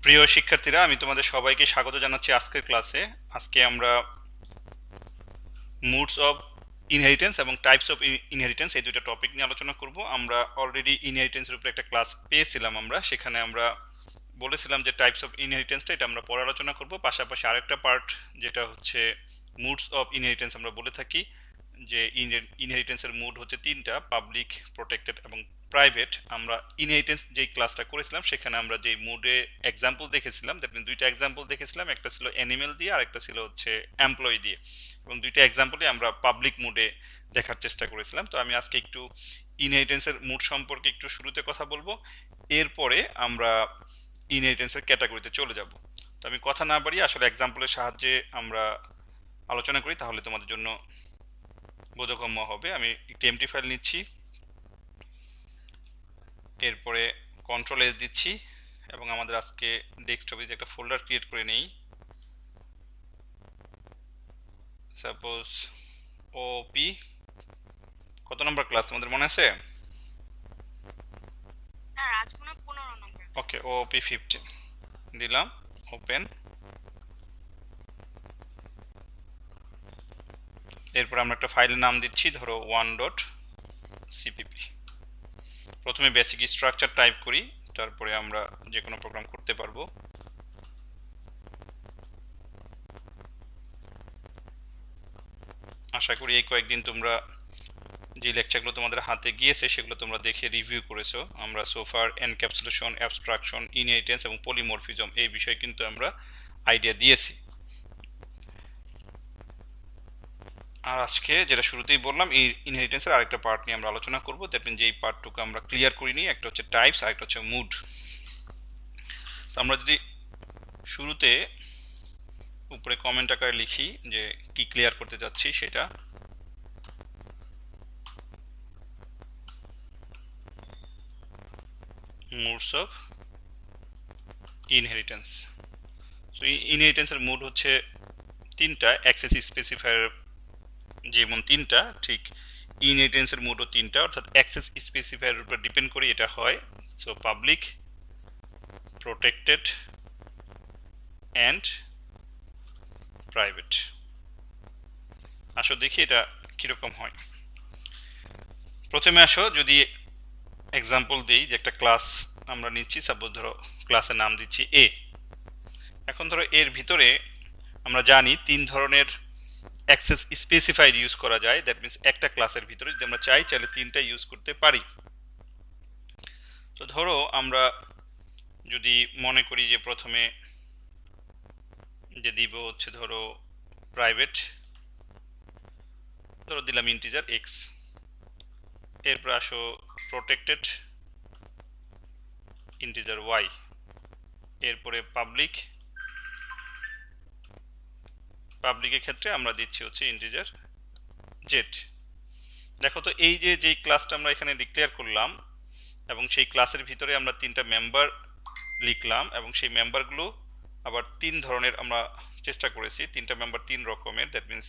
প্রিয় শিক্ষার্থীরা, আমি তোমাদের সবাইকে স্বাগত জানাচ্ছি আজকের ক্লাসে। আজকে আমরা মুডস অফ ইনহেরিটেন্স এবং টাইপস অফ ইনহেরিটেন্স এই দুটো টপিক নিয়ে আলোচনা করব। আমরা অলরেডি ইনহেরিটেন্সের উপরে একটা ক্লাস পেয়েছিলাম, সেখানে আমরা বলেছিলাম যে টাইপস অফ ইনহেরিটেন্সটা এটা আমরা পরে আলোচনা করব। পাশাপাশি আরেকটা পার্ট যেটা হচ্ছে মুডস অফ ইনহেরিটেন্স, আমরা বলে থাকি যে ইনহেরিটেন্সের মুড হচ্ছে তিনটা: পাবলিক, প্রোটেক্টেড এবং প্রাইভেট। আমরা ইনহেরিটেন্স যেই ক্লাসটা করেছিলাম সেখানে আমরা যেই মুডে এক্সাম্পল দেখেছিলাম, দ্যাট মিন দুইটা এক্সাম্পল দেখেছিলাম, একটা ছিল অ্যানিমেল দিয়ে আর একটা ছিল হচ্ছে এমপ্লয়ি দিয়ে, এবং দুইটা এক্সাম্পলই আমরা পাবলিক মুডে দেখার চেষ্টা করেছিলাম। তো আমি আজকে একটু ইনহেরিটেন্সের মুড সম্পর্কে একটু শুরুতে কথা বলবো, এরপরে আমরা ইনহেরিটেন্সের ক্যাটাগরিতে চলে যাব। তো আমি কথা না বাড়িয়ে আসলে এক্সাম্পলের সাহায্যে আমরা আলোচনা করি, তাহলে তোমাদের জন্য বোধগম্য হবে। আমি একটি এমটি ফাইল নিচ্ছি, এরপরে কন্ট্রোল এস দিচ্ছি এবং আমাদের আজকে ডেস্কটপে যে একটা ফোল্ডার ক্রিয়েট করে নেই। সাপোজ ওপি, কত নম্বর ক্লাস তোমাদের মনে আছে? ওকে, ওপি 15 দিলাম, ওপেন। এরপর আমরা একটা ফাইলের নাম দিচ্ছি, ধরো 1.cpp। প্রথমে বেসিক স্ট্রাকচার টাইপ করি, তারপরে আমরা যে কোনো প্রোগ্রাম করতে পারবো। আশা করি এই কয়েকদিন তোমরা যে লেকচারগুলো তোমাদের হাতে গিয়েছে সেগুলো তোমরা দেখে রিভিউ করেছো। আমরা সোফার এনক্যাপসুলেশন, অ্যাবস্ট্রাকশন, ইনহেরিটেন্স এবং পলিমরফিজম এই বিষয়ে কিন্তু আমরা আইডিয়া দিয়েছি। আর আজকে যেটা শুরুতেই বললাম, এই ইনহেরিটেন্সের আরেকটা পার্ট নিয়ে আমরা আলোচনা করব। দ্যাট মিন যেই পার্টটুকু আমরা ক্লিয়ার করিনি, একটা হচ্ছে টাইপস আর একটা হচ্ছে মুড। তো আমরা যদি শুরুতে উপরে কমেন্ট আকারে লিখি যে কি ক্লিয়ার করতে যাচ্ছি, সেটা মুডস অফ ইনহেরিটেন্স। সো ইনহেরিটেন্সের মুড হচ্ছে তিনটা। অ্যাক্সেস স্পেসিফায়ার যেমন তিনটা, ঠিক ইনহেরিটেন্সের মুডও তিনটা, অর্থাৎ অ্যাক্সেস স্পেসিফায়ারের উপর ডিপেন্ড করে এটা হয়। So public, protected and private. আসো দেখি এটা কিরকম হয়। প্রথমে আসো যদি এক্সাম্পল দিই, যে একটা ক্লাস আমরা নিচ্ছি, সাপোজ ধরো ক্লাসের নাম দিচ্ছি এ। এখন ধরো এর ভিতরে আমরা জানি তিন ধরনের অ্যাক্সেস স্পেসিফায়ার ইউজ করা যায়। দ্যাট মিনস একটা ক্লাসের ভিতরে যদি আমরা চাইলে তিনটা ইউজ করতে পারি। তো ধরো আমরা যদি মনে করি যে প্রথমে যে দিব হচ্ছে ধরো প্রাইভেট, ধরো দিলাম ইন্টিজার এক্স। এরপর আসো প্রোটেক্টেড, ইন্টিজার ওয়াই। এরপরে পাবলিক, পাবলিকের ক্ষেত্রে আমরা দিচ্ছি হচ্ছে ইন্টিজার জেড। দেখো তো এই যে যেই ক্লাসটা আমরা এখানে ডিক্লেয়ার করলাম এবং সেই ক্লাসের ভিতরে আমরা তিনটা মেম্বার লিখলাম, এবং সেই মেম্বারগুলো আবার তিন ধরনের আমরা চেষ্টা করেছি, তিনটা মেম্বার তিন রকমের। দ্যাট মিনস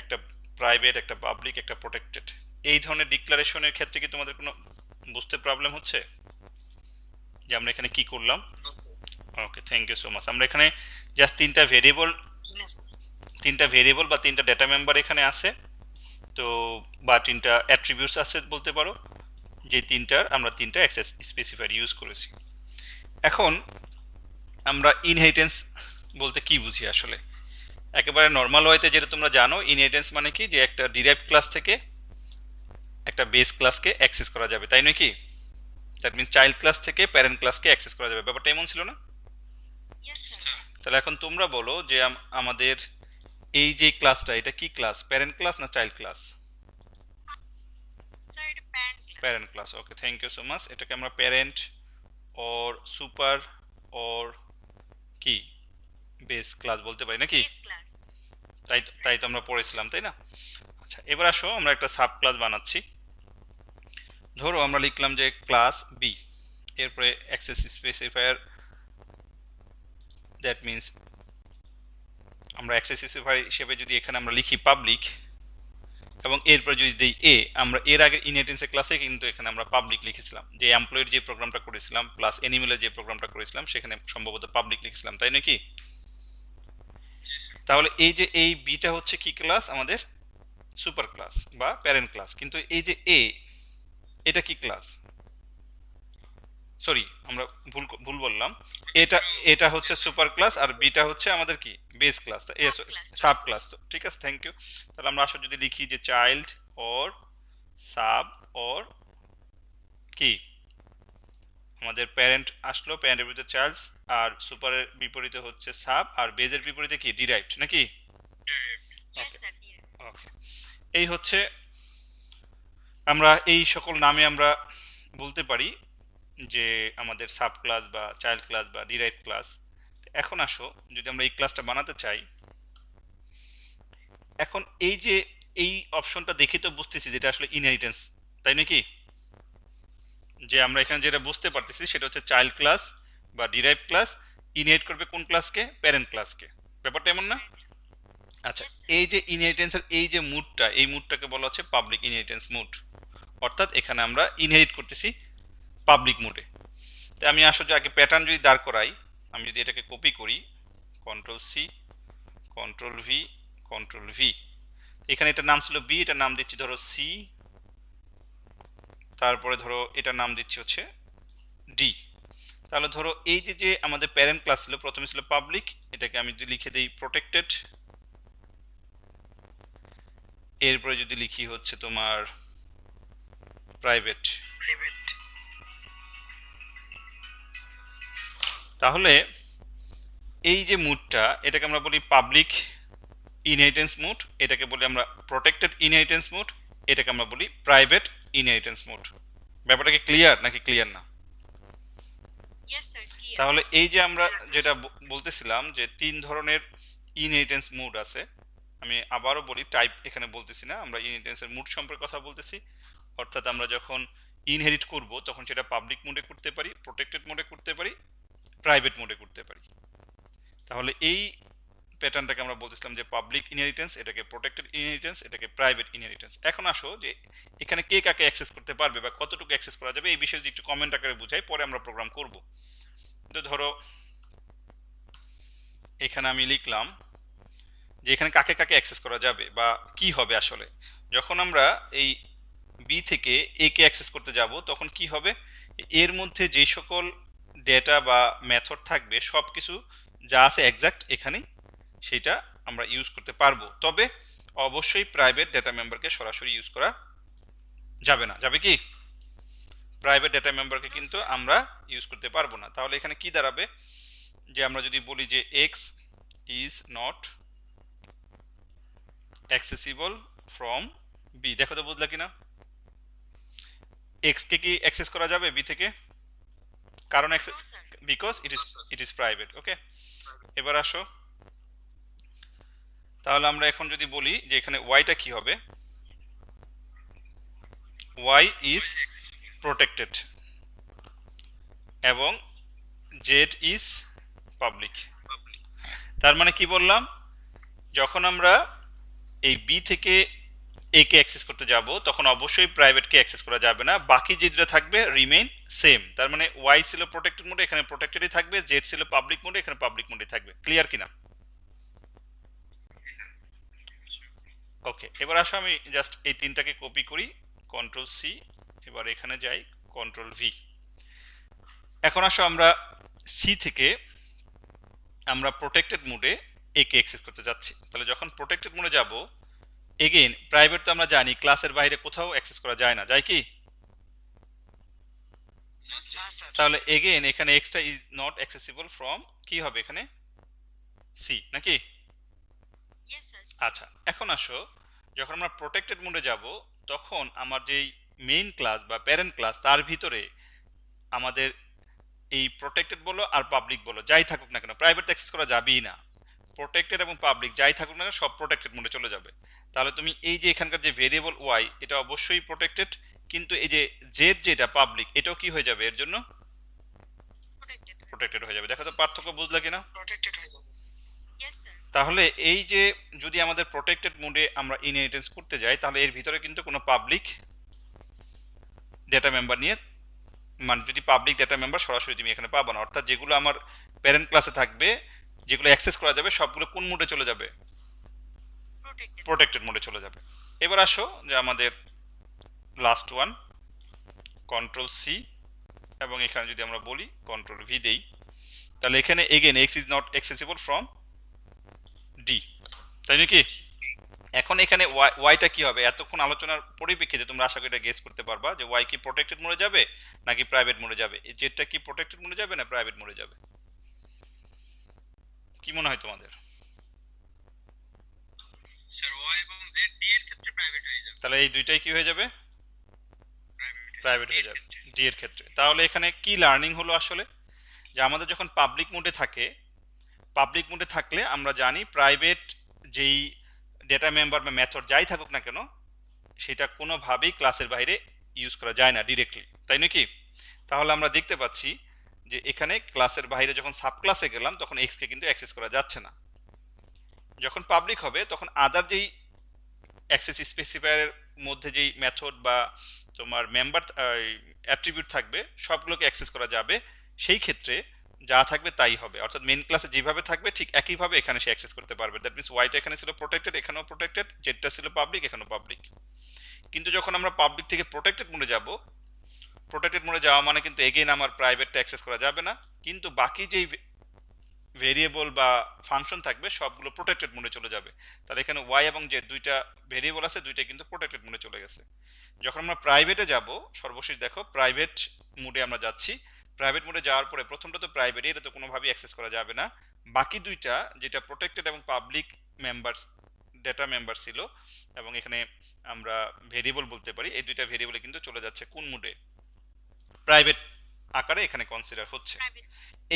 একটা প্রাইভেট, একটা পাবলিক, একটা প্রোটেক্টেড। এই ধরনের ডিক্লারেশনের ক্ষেত্রে কি তোমাদের কোনো বুঝতে প্রবলেম হচ্ছে যে আমরা এখানে কি করলাম? ওকে, থ্যাংক ইউ সো মাচ। আমরা এখানে জাস্ট তিনটা ভেরিয়েবল বা তিনটা ডেটা মেম্বার এখানে আছে, তো বা তিনটা অ্যাট্রিবিউটস আছে বলতে পারো, যে তিনটার আমরা তিনটা অ্যাক্সেস স্পেসিফায়ার ইউজ করেছি। এখন আমরা ইনহেরিটেন্স বলতে কি বুঝি আসলে? একেবারে নর্মাল ওয়েতে যেটা তোমরা জানো, ইনহেরিটেন্স মানে কি, যে একটা ডিরাইভড ক্লাস থেকে একটা বেস ক্লাসকে অ্যাক্সেস করা যাবে, তাই নয় কি? দ্যাট মিনস চাইল্ড ক্লাস থেকে প্যারেন্ট ক্লাসকে অ্যাক্সেস করা যাবে। ব্যাপারটা এমন ছিল না? তাহলে এখন তোমরা বলো যে আমাদের এই যে ক্লাসটা, এটা কি ক্লাস, প্যারেন্ট ক্লাস না child class? Parent class. Okay, thank you so much. এটাকে আমরা প্যারেন্ট অর সুপার অর কি বেস ক্লাস বলতে পারি নাকি? তাই তাই তো আমরা পড়েছিলাম, তাই না? আচ্ছা, এবার আসো আমরা একটা সাব ক্লাস বানাচ্ছি। ধরো আমরা লিখলাম যে ক্লাস বি, এরপরে অ্যাক্সেস স্পেসিফায়ার, দ্যাট মিনস আমরা অ্যাক্সেস স্পেসিফায়ার হিসেবে যদি এখানে আমরা লিখি পাবলিক, এবং এরপর যদি দেই এ, আমরা এর আগে ইনহেরিটেন্সের ক্লাসে কিন্তু এখানে আমরা পাবলিক লিখেছিলাম, যে এমপ্লয়ের যে প্রোগ্রামটা করেছিলাম প্লাস অ্যানিমেলের যে প্রোগ্রামটা করেছিলাম সেখানে সম্ভবত পাবলিক লিখেছিলাম, তাই নাকি? তাহলে এই যে এই বিটা হচ্ছে কি ক্লাস? আমাদের সুপার ক্লাস বা প্যারেন্ট ক্লাস। কিন্তু এই যে এ, এটা কি ক্লাস? সরি, আমরা ভুল ভুল বললাম। এটা এটা হচ্ছে সুপার ক্লাস আর বিটা হচ্ছে আমাদের কি বেস ক্লাস, সাব ক্লাস। তো ঠিক আছে, থ্যাংক ইউ। তাহলে আমরা আসলে যদি লিখি যে চাইল্ড অর সাব অর কি, আমাদের প্যারেন্ট আসলো, প্যারেন্টের বিপরীতে চাইল্ড, আর সুপারের বিপরীতে হচ্ছে সাব, আর বেজের বিপরীতে কি ডিরাইভড নাকি? ওকে ওকে, এই হচ্ছে আমরা এই সকল নামে আমরা বলতে পারি যে আমাদের সাব ক্লাস বা চাইল্ড ক্লাস বা ডিরাইভ ক্লাস। এখন আসো, যদি আমরা এই ক্লাসটা বানাতে চাই, এখন এই যে এই অপশনটা দেখে তো বুঝতেছি যেটা আসলে ইনহেরিটেন্স, তাই নাকি? যে আমরা এখানে যেটা বুঝতে পারতেছি সেটা হচ্ছে চাইল্ড ক্লাস বা ডিরাইভ ক্লাস ইনহেরিট করবে কোন ক্লাসকে? প্যারেন্ট ক্লাসকে। ব্যাপারটা এমন না? আচ্ছা, এই যে ইনহেরিটেন্সের এই যে মুডটা, এই মুডটাকে বলা হচ্ছে পাবলিক ইনহেরিটেন্স মুড। অর্থাৎ এখানে আমরা ইনহেরিট করতেছি পাবলিক মুডে। তো আমি আসলে আগে প্যাটার্ন যদি দাঁড় করাই, আমি যদি এটাকে কপি করি, control C, control V, control V, এখানে এটার নাম ছিল বি, এটার নাম দিচ্ছি ধরো সি, তারপরে ধরো এটার নাম দিচ্ছি হচ্ছে ডি। তাহলে ধরো এই যে যে আমাদের প্যারেন্ট ক্লাস ছিল, প্রথমে ছিল পাবলিক, এটাকে আমি যদি লিখে দিই প্রোটেক্টেড, এরপরে যদি লিখি হচ্ছে তোমার প্রাইভেট, তাহলে এই যে মুডটা এটাকে আমরা বলি পাবলিক ইনহেরিটেন্স মুড, এটাকে বলি আমরা প্রোটেক্টেড ইনহেরিটেন্স মুড, এটাকে আমরা বলি প্রাইভেট ইনহেরিটেন্স মুড। ব্যাপারটা কি ক্লিয়ার নাকি ক্লিয়ার না? তাহলে এই যে আমরা যেটা বলতেছিলাম যে তিন ধরনের ইনহেরিটেন্স মুড আছে, আমি আবারও বলি, টাইপ এখানে বলতেছি না, আমরা ইনহেরিটেন্সের মুড সম্পর্কে কথা বলতেছি। অর্থাৎ আমরা যখন ইনহেরিট করব তখন সেটা পাবলিক মোডে করতে পারি, প্রোটেক্টেড মোডে করতে পারি, প্রাইভেট মোডে করতে পারি। তাহলে এই প্যাটার্নটাকে আমরা বলতেছিলাম যে পাবলিক ইনহেরিটেন্স, এটাকে প্রোটেক্টেড ইনহেরিটেন্স, এটাকে প্রাইভেট ইনহেরিটেন্স। এখন আসো যে এখানে কে কাকে অ্যাক্সেস করতে পারবে বা কতটুকু অ্যাক্সেস করা যাবে এই বিষয়ে যদি একটু কমেন্ট আকারে বুঝাই, পরে আমরা প্রোগ্রাম করব। তো ধরো এখানে আমি লিখলাম যে এখানে কাকে কাকে অ্যাক্সেস করা যাবে বা কি হবে আসলে যখন আমরা এই বি থেকে এ কে অ্যাক্সেস করতে যাব, তখন কি হবে? এর মধ্যে যে সকল ডেটা বা মেথড থাকবে সব কিছু যা আছে এক্সাক্ট এখানেই সেটা আমরা ইউজ করতে পারবো। তবে অবশ্যই প্রাইভেট ডেটা মেম্বারকে সরাসরি ইউজ করা যাবে না। যাবে কি? প্রাইভেট ডেটা মেম্বারকে কিন্তু আমরা ইউজ করতে পারবো না। তাহলে এখানে কি দাঁড়াবে? যে আমরা যদি বলি যে X is not accessible from B, দেখো তো বুঝলা কিনা? এক্স কে কি অ্যাক্সেস করা যাবে বি থেকে? কারণ বিকজ ইট ইজ প্রাইভেট। ওকে, এবার আসো, তাহলে আমরা এখন যদি বলি যে এখানে ওয়াইটা কি হবে? ওয়াই ইজ প্রোটেক্টেড এবং জেড ইজ পাবলিক। তার মানে কি বললাম? যখন আমরা এই বি থেকে এ কে অ্যাক্সেস করতে যাব তখন অবশ্যই প্রাইভেটকে অ্যাক্সেস করা যাবে না, বাকি যে দুটো থাকবে রিমেইন সেম। তার মানে ওয়াই ছিল প্রোটেক্টেড মোডে, এখানে প্রোটেক্টেডই থাকবে, জেড ছিল পাবলিক মোডে, এখানে পাবলিক মোডে থাকবে। ক্লিয়ার কিনা? ওকে, এবার আসো আমি জাস্ট এই তিনটাকে কপি করি, কন্ট্রোল সি, এবার এখানে যাই, কন্ট্রোল ভি। এখন আসো আমরা সি থেকে আমরা প্রোটেক্টেড মোডে এ কে অ্যাক্সেস করতে যাচ্ছি। তাহলে যখন প্রোটেক্টেড মোডে যাব, এগেইন প্রাইভেট তো আমরা জানি ক্লাসের বাইরে কোথাও অ্যাক্সেস করা যায় না, যায় কি? তাহলে এগেইন এখানে extra is not accessible from কি হবে এখানে? সি নাকি? আচ্ছা, এখন আসো যখন আমরা প্রোটেক্টেড মোডে যাব তখন আমার যেই মেইন ক্লাস বা প্যারেন্ট ক্লাস তার ভিতরে আমাদের এই প্রোটেক্টেড বলো আর পাবলিক বলো যাই থাকুক না কেন, প্রাইভেট অ্যাক্সেস করা যাবেই না। প্রোটেক্টেড এবং পাবলিক যাই থাকুক না কেন সব প্রোটেক্টেড মোডে চলে যাবে। তাহলে তুমি এই যে এখানকার যে ভেরিয়েবল ওয়াই এটা অবশ্যই প্রোটেক্টেড, কিন্তু এই যে জেড যেটা পাবলিক এটাও কি হয়ে যাবে? এর জন্য প্রোটেক্টেড হয়ে যাবে। দেখো তো পার্থক্য বুঝলা কিনা? Yes sir. তাহলে এই যে যদি আমাদের প্রোটেক্টেড মোডে আমরা ইনহেরিটেন্স করতে যাই, তাহলে এর ভিতরে কিন্তু কোনো পাবলিক ডেটা মেম্বার নিয়ে, মানে যদি পাবলিক ডেটা মেম্বার সরাসরি তুমি এখানে পাবো না, অর্থাৎ যেগুলো আমার প্যারেন্ট ক্লাসে থাকবে, যেগুলো অ্যাক্সেস করা যাবে, সবগুলো কোন মোডে চলে যাবে? প্রোটেক্টেড। প্রোটেক্টেড মোডে চলে যাবে। এবার আসো যে আমাদের লাস্ট ওয়ান, কন্ট্রোল সি, এবং এখানে যদি আমরা বলি কন্ট্রোল ভি দেই, তাহলে এখানে again x is not accessible from D, তাই নাকি? এখন এখানে ওয়াইটা কি হবে? এতক্ষণ আলোচনার পরিপ্রেক্ষিতে তোমরা আশা করি এটা গেস করতে পারবা যে ওয়াই কি প্রোটেক্টেড মোডে যাবে নাকি প্রাইভেট মোডে যাবে। এই জেডটা কি প্রোটেক্টেড মোডে যাবে না প্রাইভেট মোডে যাবে? কি মনে হয় তোমাদের? স্যার ওয়াই এবং জেড ডি এর ক্ষেত্রে প্রাইভেট হয়ে যাবে। তাহলে এই দুইটাই কি হয়ে যাবে? প্রাইভেট হয়ে যাবে ক্ষেত্রে। ডি এর ক্ষেত্রে। তাহলে এখানে কি লার্নিং হলো আসলে, যে আমাদের যখন পাবলিক মোডে থাকে, পাবলিক মোডে থাকলে আমরা জানি প্রাইভেট যেই ডেটা মেম্বার বা মেথড যাই থাকুক না কেন, সেটা কোনোভাবেই ক্লাসের বাইরে ইউজ করা যায় না ডিরেক্টলি, তাই নাকি? তাহলে আমরা দেখতে পাচ্ছি যে এখানে ক্লাসের বাইরে যখন সাব ক্লাসে গেলাম তখন এক্সকে কিন্তু অ্যাক্সেস করা যাচ্ছে না। যখন পাবলিক হবে তখন আদার যেই অ্যাক্সেস স্পেসিফায়ারের মধ্যে যেই মেথড বা তোমার মেম্বার অ্যাট্রিবিউট থাকবে সবগুলোকে অ্যাক্সেস করা যাবে। সেই ক্ষেত্রে যা থাকবে তাই হবে, অর্থাৎ মেইন ক্লাসে যেভাবে থাকবে ঠিক একইভাবে এখানে সে অ্যাক্সেস করতে পারবে। দ্যাট মিনস ওয়াইটা এখানে ছিল প্রোটেক্টেড, এখানেও প্রোটেক্টেড, জেডটা ছিল পাবলিক, এখানেও পাবলিক। কিন্তু যখন আমরা পাবলিক থেকে প্রোটেক্টেড মোডে যাব, প্রোটেক্টেড মোডে যাওয়া মানে কিন্তু এগেইন আমার প্রাইভেটটা অ্যাক্সেস করা যাবে না, কিন্তু বাকি যেই ভেরিয়েবল বা ফাংশন থাকবে সবগুলো প্রোটেক্টেড মোডে চলে যাবে। তাহলে এখানে ওয়াই এবং জেড দুইটা ভেরিয়েবল আছে, দুইটা কিন্তু প্রোটেক্টেড মোডে চলে গেছে। যখন আমরা প্রাইভেটে যাব, সর্বশেষ দেখো প্রাইভেট মোডে আমরা যাচ্ছি, প্রাইভেট মোডে যাওয়ার পরে প্রথমটা তো প্রাইভেট, এটা তো কোনোভাবেই অ্যাক্সেস করা যাবে না। বাকি দুইটা যেটা প্রোটেক্টেড এবং পাবলিক মেম্বারস ডেটা মেম্বার ছিল, এবং এখানে আমরা ভেরিয়েবল বলতে পারি, এই দুইটা ভেরিয়েবলে কিন্তু চলে যাচ্ছে কোন মোডে? প্রাইভেট আকারে এখানে কনসিডার হচ্ছে। প্রাইভেট।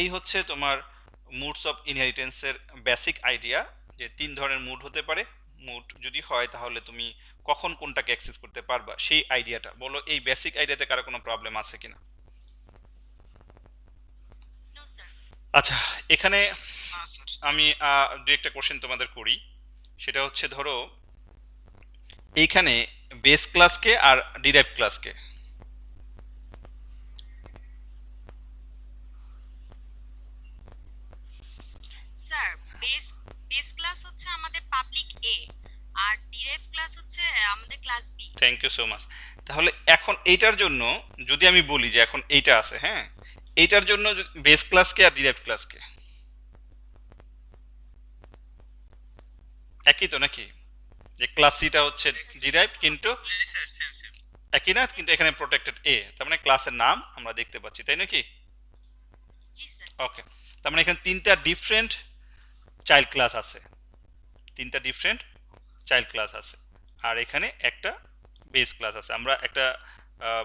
এই হচ্ছে তোমার মুডস অফ ইনহেরিটেন্সের বেসিক আইডিয়া, যে তিন ধরনের মুড হতে পারে। মুড যদি হয় তাহলে তুমি কখন কোনটাকে অ্যাক্সেস করতে পারবা, সেই আইডিয়াটা বলো। এই বেসিক আইডিয়াতে কারো কোনো প্রবলেম আছে কিনা? No sir. আচ্ছা, এখানে হ্যাঁ স্যার। আমি দু একটা কোশ্চেন তোমাদের করি। সেটা হচ্ছে ধরো এইখানে বেস ক্লাসকে আর ডিরাইভ ক্লাসকে, স্যার বেস বেস ক্লাস হচ্ছে আমাদের পাবলিক এ, আর ডিরাইভ ক্লাস হচ্ছে আমাদের class B. Thank you so much. তাহলে এখন এইটার জন্য যদি আমি বলি যে এখন এইটা আছে, হ্যাঁ, এইটার জন্য বেস ক্লাসকে আর ডিরাইভ ক্লাসকে একই তো নাকি? যে ক্লাস সিটা হচ্ছে ডিরাইভ, কিন্তু জি স্যার, সেম সেম। একই না, কিন্তু এখানে প্রোটেক্টেড এ, তার মানে ক্লাসের নাম আমরা দেখতে পাচ্ছি, তাই নাকি? জি স্যার। ওকে, তার মানে এখানে তিনটা ডিফারেন্ট চাইল্ড ক্লাস আছে, তিনটা ডিফারেন্ট চাইল্ড ক্লাস আছে, আর এখানে একটা বেস ক্লাস আছে। আমরা একটা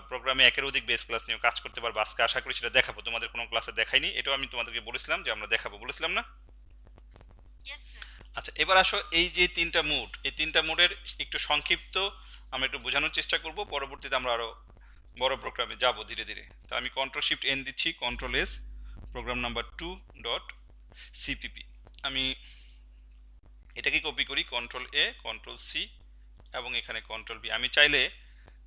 প্রোগ্রামে একের অধিক বেস ক্লাস নিয়ে কাজ করতে পারবো, আজকে আশা করি সেটা দেখাবো। তোমাদের কোনো ক্লাসে দেখাইনি, এটাও আমি তোমাদেরকে বলেছিলাম যে আমরা দেখাবো, বলেছিলাম না? Yes sir. আচ্ছা, এবার আসো এই যে তিনটা মুড, এই তিনটা মুডের একটু সংক্ষিপ্ত আমরা একটু বোঝানোর চেষ্টা করব, পরবর্তীতে আমরা আরো বড় প্রোগ্রামে যাব ধীরে ধীরে। তো আমি কন্ট্রোল শিফট এন দিচ্ছি, control S, program number 2.cpp। আমি এটাকে কপি করি, কন্ট্রোল এ, কন্ট্রোল সি, এবং এখানে কন্ট্রোল বি। আমি চাইলে,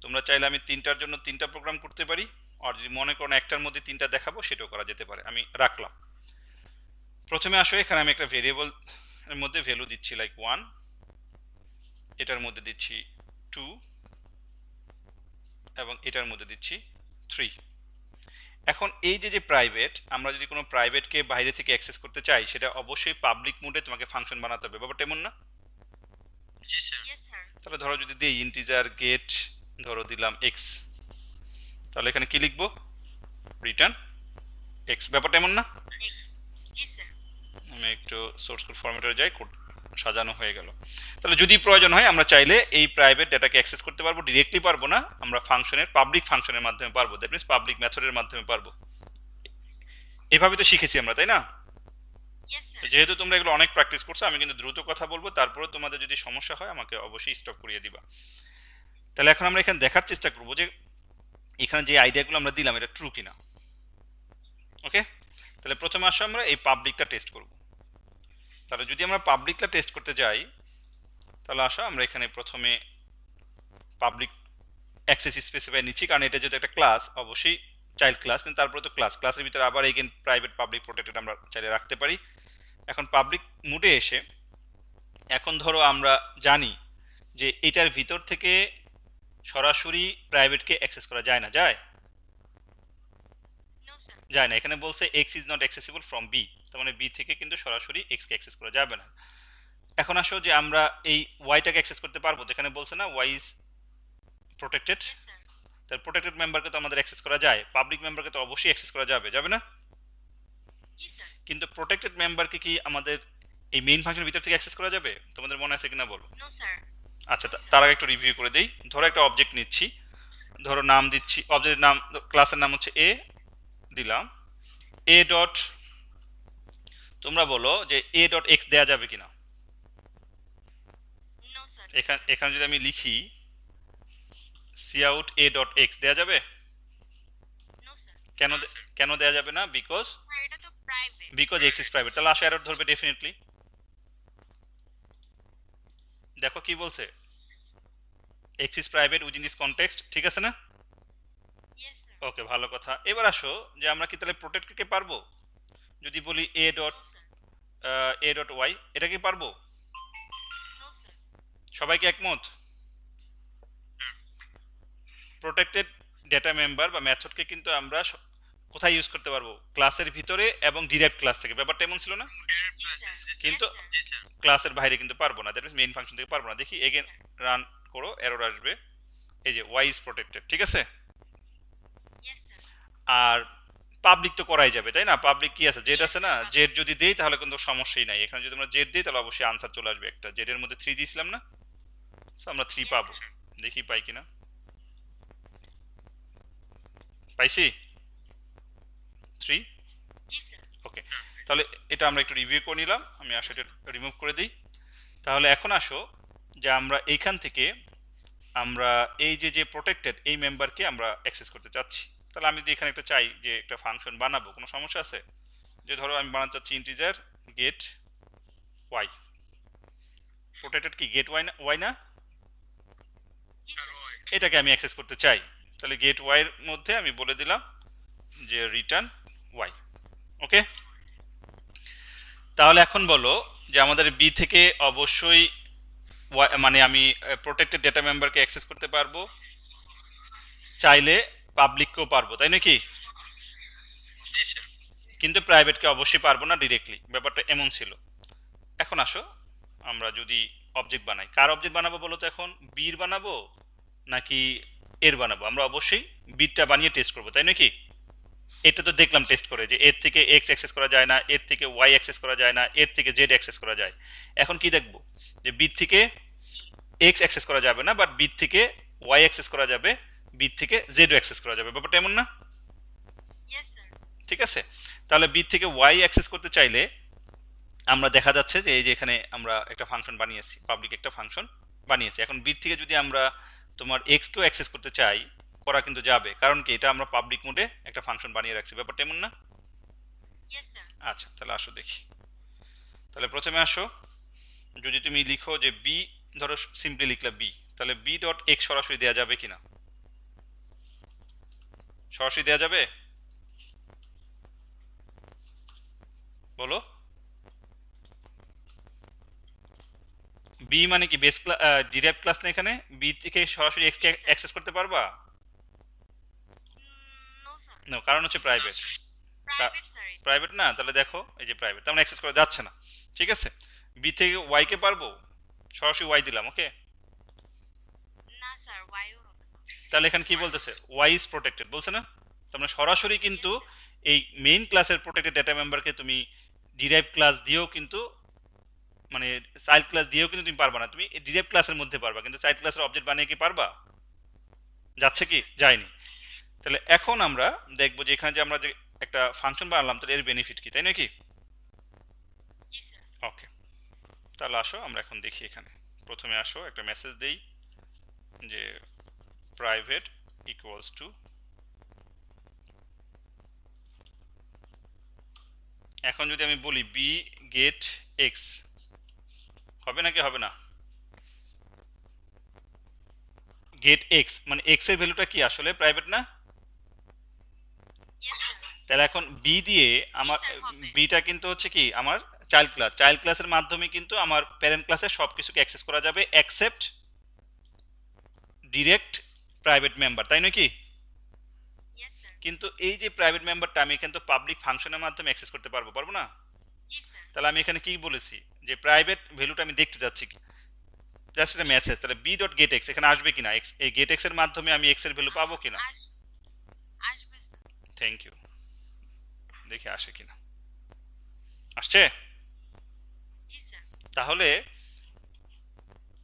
তোমরা চাইলে আমি তিনটার জন্য তিনটা প্রোগ্রাম করতে পারি, আর যদি মনে করো একটার মধ্যে তিনটা দেখাবো সেটাও করা যেতে পারে। আমি রাখলাম। প্রথমে আসো, এখানে আমি একটা ভেরিয়েবল এর মধ্যে ভ্যালু দিচ্ছি লাইক 1, এটার মধ্যে দিচ্ছি 2, এবং এটার মধ্যে দিচ্ছি 3। এখন এই যে যে প্রাইভেট, আমরা যদি কোনো প্রাইভেটকে বাইরে থেকে অ্যাক্সেস করতে চাই, সেটা অবশ্যই পাবলিক মোডে তোমাকে ফাংশন বানাতে হবে, ব্যাপারটা এমন না? জি স্যার। Yes sir. তাহলে ধরো যদি দিই ইন্টিজার গেট, ধরো দিলাম এক্স, তাহলে এখানে কি লিখবো? রিটার্ন এক্স, ব্যাপারটা এমন না? এক্স। জি স্যার। আমি একটু সোর্স কোড ফরম্যাটে যাই, কোড সাজানো হয়ে গেল। তাহলে যদি প্রয়োজন হয় আমরা চাইলে এই প্রাইভেট ডাটাকে অ্যাক্সেস করতে পারবো, ডিরেক্টলি পারবো না, আমরা ফাংশনের পাবলিক ফাংশনের মাধ্যমে পারবো, দ্যাট মিনস পাবলিক মেথডের মাধ্যমে পারবো। এভাবে তো শিখেছি আমরা, তাই না? Yes sir. যেহেতু তোমরা এগুলো অনেক প্র্যাকটিস করছো, আমি কিন্তু দ্রুত কথা বলবো, তারপরে তোমাদের যদি সমস্যা হয় আমাকে অবশ্যই স্টপ করিয়ে দিবা। তাহলে এখন আমরা এখানে দেখার চেষ্টা করবো যে এখানে যে আইডিয়াগুলো আমরা দিলাম এটা ট্রু কিনা। ওকে, তাহলে প্রথমে আসো আমরা এই পাবলিকটা টেস্ট করব। তাহলে যদি আমরা পাবলিকটা টেস্ট করতে যাই, তাহলে আসো আমরা এখানে প্রথমে পাবলিক অ্যাক্সেস স্পেসিফাই নিচ্ছি, কারণ এটা যেহেতু একটা ক্লাস, অবশ্যই চাইল্ড ক্লাস, কিন্তু তারপরে তো ক্লাসের ভিতরে আবার এগেন প্রাইভেট পাবলিক প্রোটেক্টেড আমরা চাইলে রাখতে পারি। এখন পাবলিক মুডে এসে এখন ধরো আমরা জানি যে এটার ভিতর থেকে সরাসরি প্রাইভেটকে অ্যাক্সেস করা যায় না, যায় নো স্যার। যায় না। এখানে বলছে X is not accessible from B, তার মানে বি থেকে কিন্তু সরাসরি এক্সকে অ্যাক্সেস করা যাবে না। এখন আসো যে আমরা এই ওয়াইটাকে অ্যাক্সেস করতে পারবো, তো এখানে বলছে না Y is protected, yes sir. তার প্রোটেক্টেড মেম্বারকে তো আমাদের অ্যাক্সেস করা যায়, পাবলিক মেম্বারকে তো অবশ্যই অ্যাক্সেস করা যাবে, যাবে না? জি স্যার। কিন্তু প্রোটেক্টেড মেম্বারকে কি আমাদের এই মেইন ফাংশনের ভিতর থেকে অ্যাক্সেস করা যাবে? তোমাদের মনে আছে কিনা বলো। No sir. আচ্ছা, তার আগে একটু রিভিউ করে দেই। ধরো একটা অবজেক্ট নিচ্ছি, ধরো নাম দিচ্ছি, অবজেক্টের নাম, ক্লাসের নাম হচ্ছে এ দিলাম, এ ডট, তোমরা বলো যে এ ডট এক্স দেওয়া যাবে কিনা। No sir. এখানে যদি আমি লিখি C out A dot X দেওয়া যাবে? No sir. কেন দেওয়া যাবে না? বিকজ স্যার এটা তো প্রাইভেট। X is private. তাহলে আসো এরর ধরবে ডেফিনেটলি। দেখো কি বলছে, X is private within this context, ঠিক আছে না? Yes sir. ওকে, ভালো কথা। এবার আসো যে আমরা কি তাহলে প্রোটেক্টকে পারবো? যদি বলি A dot no sir. Y, এটা কি পারবো? No sir. সবাই কি একমত? প্রোটেক্টেড ডেটা মেম্বার বা মেথডকে কিন্তু আমরা কোথায় ইউজ করতে পারবো? ক্লাসের ভিতরে এবং ডিরাইভড ক্লাস থেকে। ব্যাপারটা এমন ছিল না? জি স্যার। কিন্তু জি স্যার। ক্লাসের বাইরে কিন্তু পারবো না, দ্যাট মিন্স মেইন ফাংশন থেকে পারবো না। দেখি এগেন রান করো, এরর আসবে, এই যে ওয়াই ইজ প্রোটেক্টেড, ঠিক আছে? Yes sir. আর পাবলিক তো করাই যাবে, তাই না? পাবলিক কি আছে, জেড Yes, আছে না? sir. জেড যদি দেই তাহলে কিন্তু সমস্যাই নাই। এখানে যদি আমরা জেড দিই তাহলে অবশ্যই আনসার চলে আসবে একটা। জেড এর মধ্যে 3 দিয়েছিলাম না, সো আমরা 3 Yes, পাবো। sir. দেখি পাই কিনা। পাইছি 3। জি স্যার। ওকে, তাহলে এটা আমরা একটু রিভিউ করে নিলাম। আমি আসলে এটা রিমুভ করে দিই। তাহলে এখন আসো যে আমরা এইখান থেকে আমরা এই যে প্রোটেক্টেড এই মেম্বারকে আমরা অ্যাক্সেস করতে চাচ্ছি। তাহলে আমি যদি এখানে একটা চাই যে একটা ফাংশন বানাবো, কোনো সমস্যা আছে? যে ধরো আমি বানাতে চাচ্ছি ইন্টিজার গেট ওয়াই, প্রোটেক্টেড কি গেট ওয়াই না? জি স্যার স্যার। ওয়াই। এটাকে আমি অ্যাক্সেস করতে চাই। তাহলে গেট ওয়াই এর মধ্যে আমি বলে দিলাম যে রিটার্ন ওয়াই। ওকে, তাহলে এখন বলো যে আমাদের বি থেকে অবশ্যই মানে আমি প্রোটেক্টেড ডেটা মেম্বারকে অ্যাক্সেস করতে পারবো, চাইলে পাবলিককেও পারবো, তাই নাকি? জি স্যার। কিন্তু প্রাইভেটকে অবশ্যই পারবো না ডিরেক্টলি, ব্যাপারটা এমন ছিল। এখন আসো আমরা যদি অবজেক্ট বানাই, কার অবজেক্ট বানাবো বলো তো? এখন বির বানাবো নাকি এর বানাবো? আমরা অবশ্যই বিটটা বানিয়ে টেস্ট করবো, তাই নাকি? এটা তো দেখলাম টেস্ট করে যে এর থেকে এক্স অ্যাক্সেস করা যায় না, এর থেকে ওয়াই অ্যাক্সেস করা যায় না, এর থেকে জেড অ্যাক্সেস করা যায়। এখন কি দেখবো যে বিট থেকে এক্স অ্যাক্সেস করা যাবে না, বাট বিট থেকে ওয়াই অ্যাক্সেস করা যাবে, বিট থেকে জেডও অ্যাক্সেস করা যাবে। ব্যাপারটা এমন না? Yes sir. ঠিক আছে, তাহলে বিট থেকে ওয়াই অ্যাক্সেস করতে চাইলে আমরা দেখা যাচ্ছে যে এই যে এখানে আমরা একটা ফাংশন বানিয়েছি, পাবলিক একটা ফাংশন বানিয়েছি। এখন বিট থেকে যদি আমরা তোমার এক্স কেও অ্যাক্সেস করতে চাই, করা কিন্তু যাবে, কারণ কি এটা আমরা পাবলিক মোডে একটা ফাংশন বানিয়ে রাখছি। ব্যাপারটা এমন না? Yes sir. আচ্ছা, তাহলে আসো দেখি। তাহলে প্রথমে আসো, যদি তুমি লিখো যে বি, ধরো সিম্পলি লিখলা বি, তাহলে বি ডট এক্স সরাসরি দেওয়া যাবে কিনা? সরাসরি দেওয়া যাবে? বলো। বি মানে কি বেস ডিরাইভ ক্লাস না? এখানে বি থেকে সরাসরি এক্স কে Yes, sir. অ্যাক্সেস করতে পারবা? No sir. না, কারণ হচ্ছে প্রাইভেট। Private sir. প্রাইভেট না, তাহলে দেখো এই যে প্রাইভেট, তার মানে অ্যাক্সেস করা যাচ্ছে না। ঠিক আছে, বি থেকে ওয়াই কে পারবো, সরাসরি ওয়াই দিলাম। ওকে, না স্যার, ওয়াইও হবে না। তাহলে এখানে কি বলতেছে? ওয়াই ইজ প্রোটেক্টেড বলছে না? তার মানে সরাসরি কিন্তু এই মেইন ক্লাসের প্রোটেক্টেড ডেটা মেম্বারকে তুমি ডিরাইভ ক্লাস দিয়েও কিন্তু, মানে চাইল্ড ক্লাস দিয়েও কিন্তু তুমি পারবা না। তুমি ডিরাইভ ক্লাসের মধ্যে পারবা, কিন্তু চাইল্ড ক্লাসের অবজেক্ট বানিয়ে কি পারবা? যাচ্ছে কি? যায়নি। তাহলে এখন আমরা দেখবো যে এখানে যে আমরা যে একটা ফাংশন বানালাম, তাহলে এর বেনিফিট কি, তাই নাকি? জি স্যার। ওকে, তাহলে আসো আমরা এখন দেখি। এখানে প্রথমে আসো একটা মেসেজ দেই যে প্রাইভেট ইকুয়ালস টু, এখন যদি আমি বলি বি গেট এক্স হবে নাকি হবে না? গেট এক্স মানে এক্স এর ভ্যালুটা কি আসলে প্রাইভেট না? Yes sir. তাহলে এখন বি দিয়ে আমার স্যার, হবে। বিটা কিন্তু হচ্ছে কি আমার চাইল্ড ক্লাসের মাধ্যমে কিন্তু আমার প্যারেন্ট ক্লাসের সব কিছুকে অ্যাক্সেস করা যাবে এক্সেপ্ট ডিরেক্ট প্রাইভেট মেম্বার, তাই নয় কি? Yes sir. কিন্তু এই যে প্রাইভেট মেম্বারটা আমি এখানে তো পাবলিক ফাংশনের মাধ্যমে অ্যাক্সেস করতে পারবো না? জি স্যার। তাহলে আমি এখানে কি বলেছি যে প্রাইভেট ভ্যালুটা আমি দেখতে যাচ্ছি কি জাস্ট একটা মেসেজ, তাহলে বি ডট গেট এক্স এখানে আসবে কিনা, এক্স এই গেট এক্স এর মাধ্যমে আমি এক্স এর ভ্যালু পাবো কিনা? আসবে স্যার। থ্যাংক ইউ, দেখি আসে কিনা। আসছে? জি স্যার। তাহলে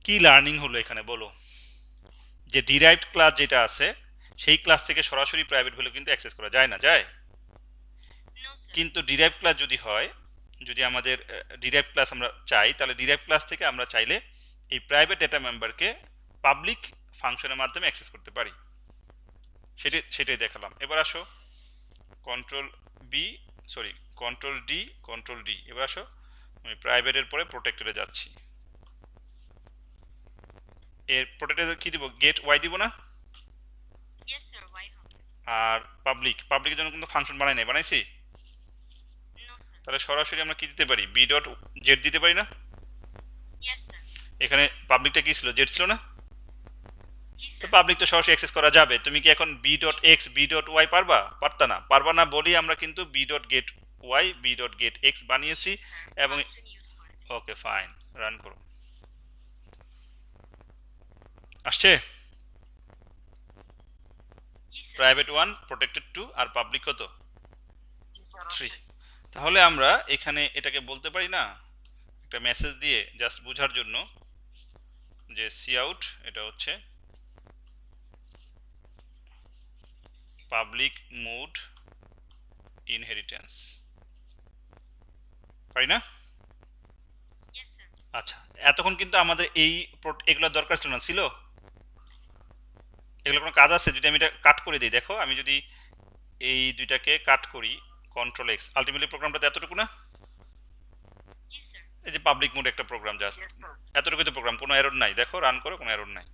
কি লার্নিং হলো এখানে বলো? যে ডিরাইভড ক্লাস যেটা আছে সেই ক্লাস থেকে সরাসরি প্রাইভেট ভ্যালু কিন্তু অ্যাক্সেস করা যায় না, যায়? No sir. কিন্তু ডিরাইভড ক্লাস যদি হয়, যদি আমাদের ডিরাইভড ক্লাস আমরা চাই, তাহলে ডিরাইভড ক্লাস থেকে আমরা চাইলে এই প্রাইভেট ডেটা মেম্বারকে পাবলিক ফাংশনের মাধ্যমে অ্যাক্সেস করতে পারি। সেটাই দেখালাম। এবার আসো control B, sorry control D, এবার আসো আমি প্রাইভেটের পরে প্রোটেক্টেডে যাচ্ছি। এর প্রোটেক্টেড কি দিব? গেট ওয়াই দিব না? ইয়েস স্যার, ওয়াই হবে। আর পাবলিকের জন্য কিন্তু ফাংশন বানাই নাই, বানাইছি? No sir. তাহলে সরাসরি আমরা কি দিতে পারি? বি ডট জেড দিতে পারি না? Yes sir. এখানে পাবলিকটা কি ছিল? জেড ছিল না? জি তো স্যার। পাবলিক তো সরাসরি অ্যাক্সেস করা যাবে। তুমি কি এখন B dot X B dot Y পারবা না বলেই আমরা কিন্তু B dot get Y B dot get X বানিয়েছি। এবং ওকে ফাইন, রান করো। আসছে? প্রাইভেট 1, প্রোটেক্টেড 2 আর পাবলিক কত? 3। তাহলে আমরা এখানে এটাকে বলতে পারি না একটা মেসেজ দিয়ে জাস্ট বোঝার জন্য যে সি আউট এটা হচ্ছে পাবলিক মোড ইনহেরিটেন্স, পারি না? Yes sir. আচ্ছা, এতক্ষণ কিন্তু আমাদের এগুলো দরকার ছিল না, ছিল? এগুলো কোনো কাজ আছে? যদি আমি এটা কাট করে দিই, দেখো আমি যদি এই দুইটাকে কাট করি কন্ট্রোল এক্স, আলটিমেটলি প্রোগ্রামটা তো এতটুকু না? জি স্যার। এই যে পাবলিক মোড একটা প্রোগ্রাম জাস্ট এতটুকু তো প্রোগ্রাম, কোনো এরর নাই, দেখো রান করো কোনো এরর নাই।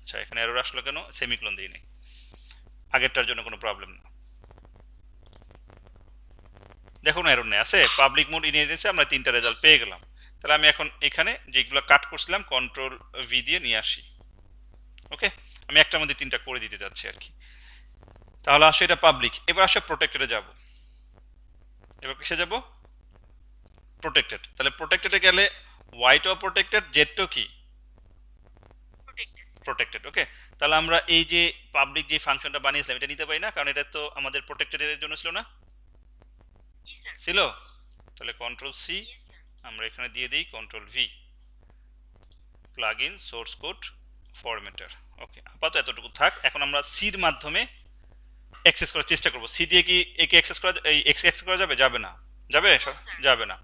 আচ্ছা, এখানে এরর আসলো কেন? সেমিকোলন দিই নেই, আগেরটার জন্য কোনো প্রবলেম না, দেখো না এরর নেই, আছে পাবলিক মোড ইনহেরিটেন্সে আমরা 3টা রেজাল্ট পেয়ে গেলাম। তাহলে আমি এখন এখানে যেগুলো কাট করছিলাম কন্ট্রোল ভি দিয়ে নিয়ে আসি। ওকে, আমি একটার মধ্যে 3টা করে দিতে যাচ্ছি আর কি। তাহলে আসো এটা পাবলিক, এবার আসো প্রোটেক্টেডে যাব। এবার কিসে যাব? প্রোটেক্টেড। তাহলে প্রোটেক্টেডে গেলে ওয়াইটাও প্রোটেক্টেড, জেডটাও কি প্রোটেক্টেড। ওকে, তাহলে আমরা এই যে পাবলিক যে ফাংশনটা বানিয়েছিলাম এটা নিতে পারি না, কারণ এটা তো আমাদের প্রোটেক্টেডের জন্য ছিল না? জি স্যার। ছিল। তাহলে কন্ট্রোল সি ইয়েস স্যার। আমরা এখানে দিয়ে দিই, control V, plug in source code formatter. Okay, আপাতত এতটুকু থাক। এখন আমরা সির মাধ্যমে অ্যাক্সেস করার চেষ্টা করব। সি দিয়ে কি একে অ্যাক্সেস করা, এই এক্স অ্যাক্সেস করা যাবে? যাবে না। যাবে? যাবে না।